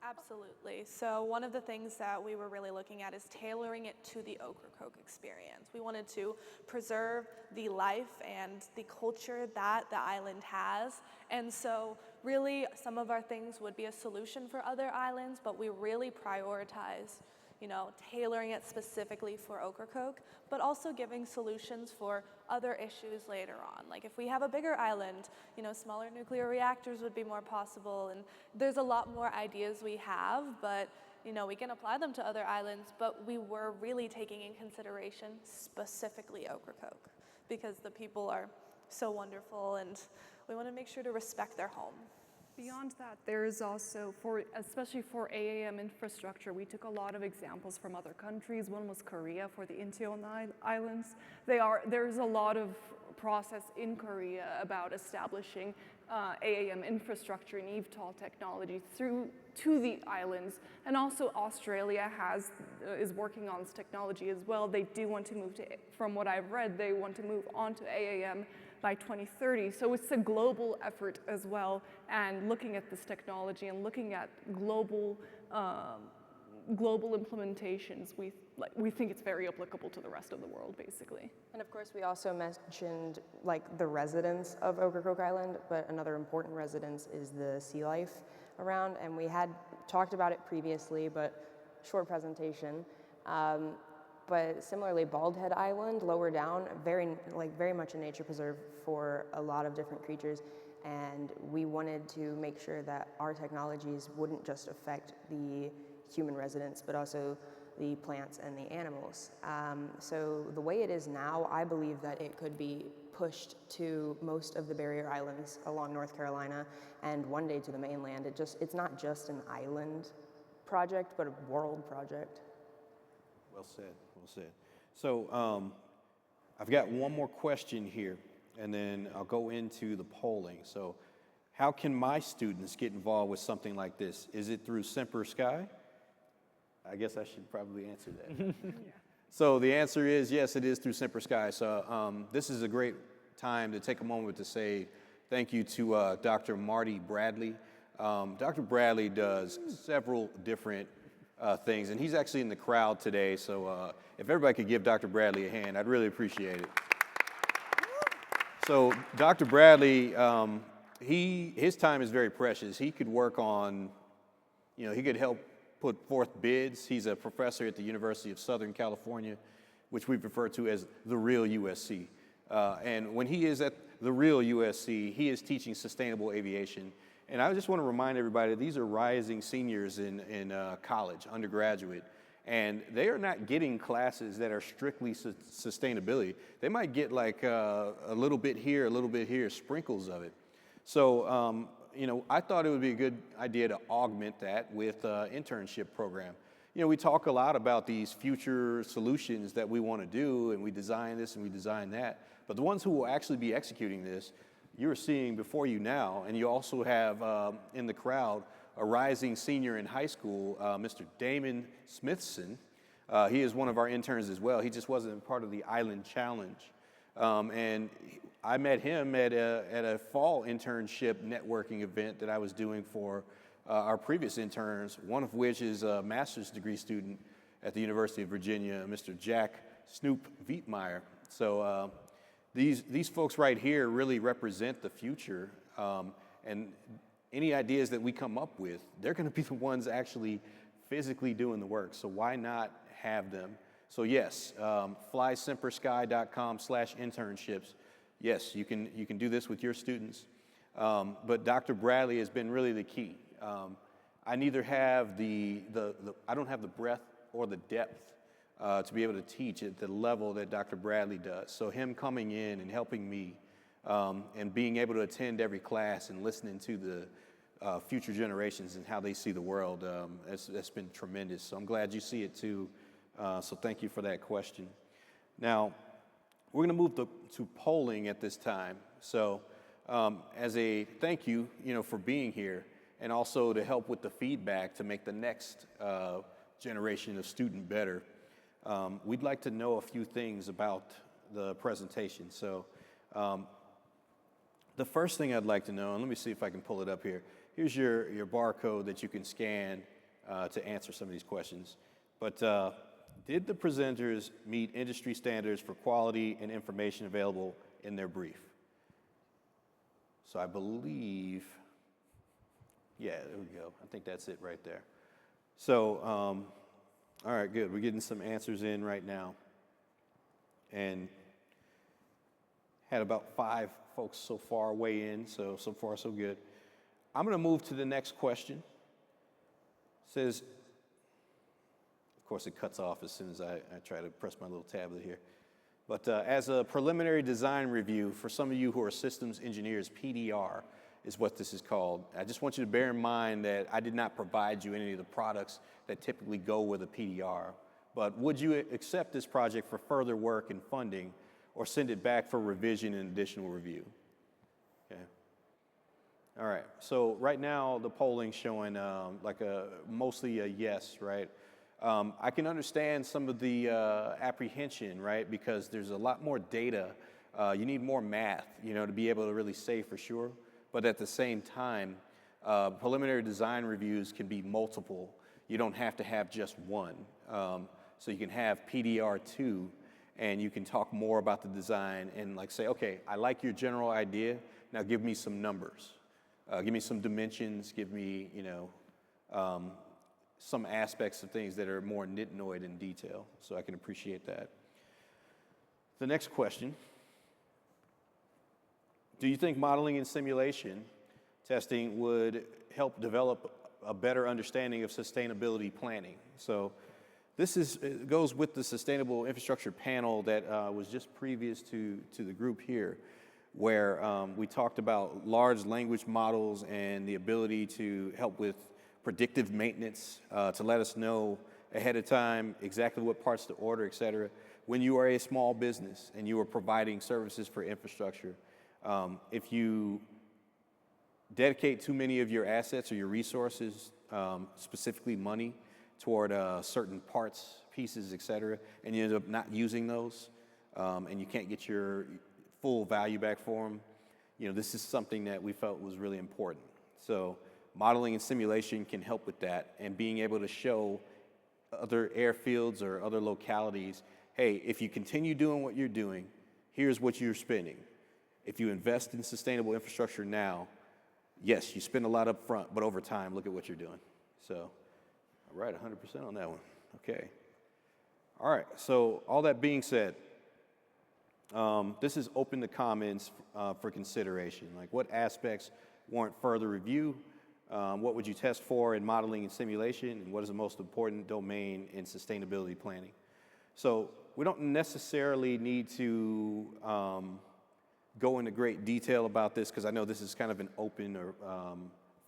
S8: Absolutely. So one of the things that we were really looking at is tailoring it to the Ocracoke experience. We wanted to preserve the life and the culture that the island has. And so really some of our things would be a solution for other islands, but we really prioritize tailoring it specifically for Ocracoke, but also giving solutions for other issues later on. Like if we have a bigger island, smaller nuclear reactors would be more possible, and there's a lot more ideas we have, but we can apply them to other islands, but we were really taking in consideration specifically Ocracoke because the people are so wonderful and we want to make sure to respect their home.
S6: Beyond that, there is also, especially for AAM infrastructure, we took a lot of examples from other countries. One was Korea for the Incheon Islands. There's a lot of process in Korea about establishing AAM infrastructure and eVTOL technology to the islands. And also Australia is working on this technology as well. They do want to move to, from what I've read, they want to move on to AAM by 2030. So it's a global effort as well, and looking at this technology and looking at global implementations, we think it's very applicable to the rest of the world, basically.
S7: And of course, we also mentioned like the residents of Ocracoke Island, but another important residence is the sea life around, and we had talked about it previously, but short presentation. But similarly, Bald Head Island, lower down, very much a nature preserve for a lot of different creatures, and we wanted to make sure that our technologies wouldn't just affect the human residents, but also the plants and the animals. So the way it is now, I believe that it could be pushed to most of the barrier islands along North Carolina and one day to the mainland. It's not just an island project, but a world project.
S1: Well said, well said. So I've got one more question here, and then I'll go into the polling. So how can my students get involved with something like this? Is it through Semper Sky? I guess I should probably answer that. So the answer is yes, it is through Semper Sky. So this is a great time to take a moment to say thank you to Dr. Marty Bradley. Dr. Bradley does several different things, and he's actually in the crowd today. So if everybody could give Dr. Bradley a hand, I'd really appreciate it. So Dr. Bradley, his time is very precious. He could work on, he could help put forth bids. He's a professor at the University of Southern California, which we refer to as the real USC. And when he is at the real USC, he is teaching sustainable aviation. And I just want to remind everybody, these are rising seniors in college, undergraduate, and they are not getting classes that are strictly sustainability. They might get like a little bit here, sprinkles of it. So, I thought it would be a good idea to augment that with an internship program. We talk a lot about these future solutions that we want to do, and we design this and we design that. But the ones who will actually be executing this, you're seeing before you now, and you also have in the crowd a rising senior in high school, Mr. Damon Smithson. He is one of our interns as well. He just wasn't part of the Island Challenge. And I met him at a fall internship networking event that I was doing for our previous interns, one of which is a master's degree student at the University of Virginia, Mr. Jack Snoop Vietmeyer. So these folks right here really represent the future, and any ideas that we come up with, they're going to be the ones actually physically doing the work. So why not have them? So yes, flysempersky.com/internships. Yes, you can do this with your students. But Dr. Bradley has been really the key. I neither have I don't have the breadth or the depth to be able to teach at the level that Dr. Bradley does. So him coming in and helping me and being able to attend every class and listening to the future generations and how they see the world, that's been tremendous. So I'm glad you see it too. So thank you for that question. Now, we're going to move to polling at this time. So as a thank you, for being here, and also to help with the feedback to make the next generation of student better, we'd like to know a few things about the presentation. So the first thing I'd like to know, and let me see if I can pull it up here. Here's your barcode that you can scan to answer some of these questions. But did the presenters meet industry standards for quality and information available in their brief? So I believe, yeah, there we go. I think that's it right there. So, all right, good. We're getting some answers in right now. And had about 5 folks so far weigh in, so far so good. I'm going to move to the next question. It says, of course it cuts off as soon as I try to press my little tablet here. But as a preliminary design review, for some of you who are systems engineers, PDR is what this is called. I just want you to bear in mind that I did not provide you any of the products that typically go with a PDR. But would you accept this project for further work and funding, or send it back for revision and additional review? Okay. All right, so right now the polling's showing mostly a yes, right? I can understand some of the apprehension, right? Because there's a lot more data You need more math, to be able to really say for sure. But at the same time, preliminary design reviews can be multiple. You don't have to have just one. So you can have PDR2, and you can talk more about the design and like say, okay, I like your general idea. Now give me some numbers. Give me some dimensions. Give me, some aspects of things that are more nitnoid in detail. So I can appreciate that. The next question. Do you think modeling and simulation testing would help develop a better understanding of sustainability planning? So it goes with the Sustainable Infrastructure Panel that was just previous to the group here, where we talked about large language models and the ability to help with predictive maintenance, to let us know ahead of time exactly what parts to order, et cetera. When you are a small business and you are providing services for infrastructure, if you dedicate too many of your assets or your resources, specifically money, toward certain parts, pieces, et cetera, and you end up not using those, and you can't get your full value back for them, this is something that we felt was really important. So modeling and simulation can help with that, and being able to show other airfields or other localities, hey, if you continue doing what you're doing, here's what you're spending. If you invest in sustainable infrastructure now, yes, you spend a lot up front, but over time, look at what you're doing. So, all right, 100% on that one. Okay. All right, so all that being said, this is open to comments for consideration. Like, what aspects warrant further review? What would you test for in modeling and simulation? And what is the most important domain in sustainability planning? So we don't necessarily need to go into great detail about this, because I know this is kind of an open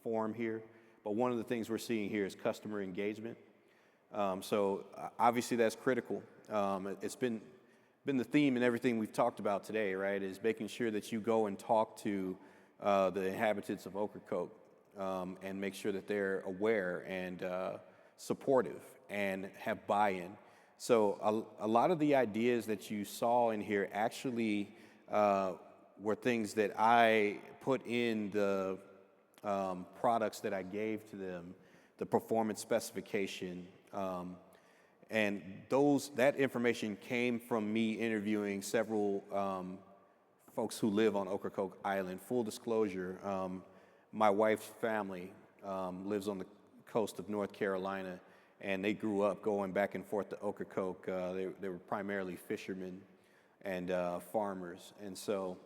S1: forum here. But one of the things we're seeing here is customer engagement. So obviously that's critical. It's been the theme in everything we've talked about today, right? Is making sure that you go and talk to the inhabitants of Ocracoke and make sure that they're aware and supportive and have buy-in. So a lot of the ideas that you saw in here actually were things that I put in the products that I gave to them, the performance specification, and that information came from me interviewing several folks who live on Ocracoke Island. Full disclosure, my wife's family lives on the coast of North Carolina, and they grew up going back and forth to Ocracoke. They were primarily fishermen and farmers, and so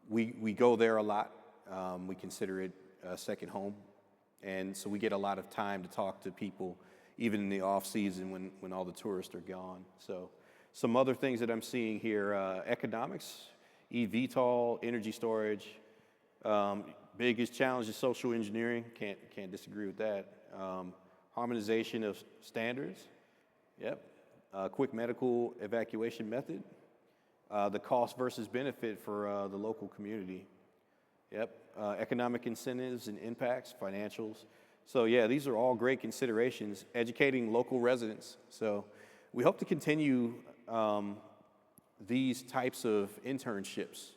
S1: we go there a lot. We consider it a second home, and so we get a lot of time to talk to people, even in the off season when all the tourists are gone. So some other things that I'm seeing here: economics, eVTOL, energy storage. Biggest challenge is social engineering. Can't disagree with that. Harmonization of standards. Yep. Quick medical evacuation method. The cost versus benefit for the local community. Yep. Economic incentives and impacts, financials. So yeah, these are all great considerations. Educating local residents. So we hope to continue these types of internships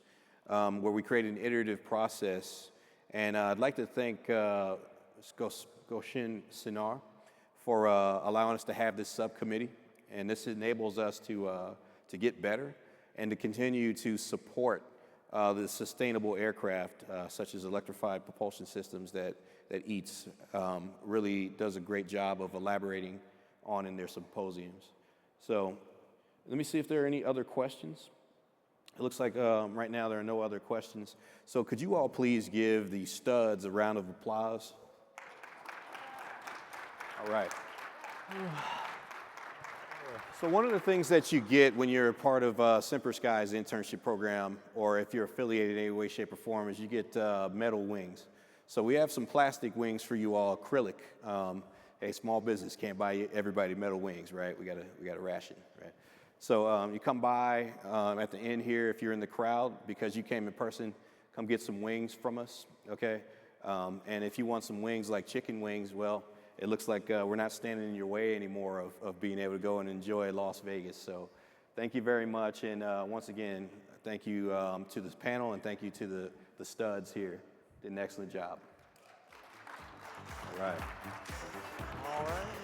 S1: where we create an iterative process. And I'd like to thank Goshen Sinar for allowing us to have this subcommittee. And this enables us to get better and to continue to support the sustainable aircraft, such as electrified propulsion systems that EATS really does a great job of elaborating on in their symposiums. So let me see if there are any other questions. It looks like right now there are no other questions. So could you all please give the studs a round of applause? All right. So one of the things that you get when you're a part of Semper Sky's internship program, or if you're affiliated in any way, shape, or form, is you get metal wings. So we have some plastic wings for you all, acrylic. Hey, small business can't buy everybody metal wings, right? We got a ration, right? So you come by at the end here if you're in the crowd, because you came in person, come get some wings from us, okay? And if you want some wings like chicken wings, well, it looks like we're not standing in your way anymore of being able to go and enjoy Las Vegas. So Thank you very much, and once again, thank you to this panel, and thank you to the studs here. Did an excellent job. All right.
S11: All right.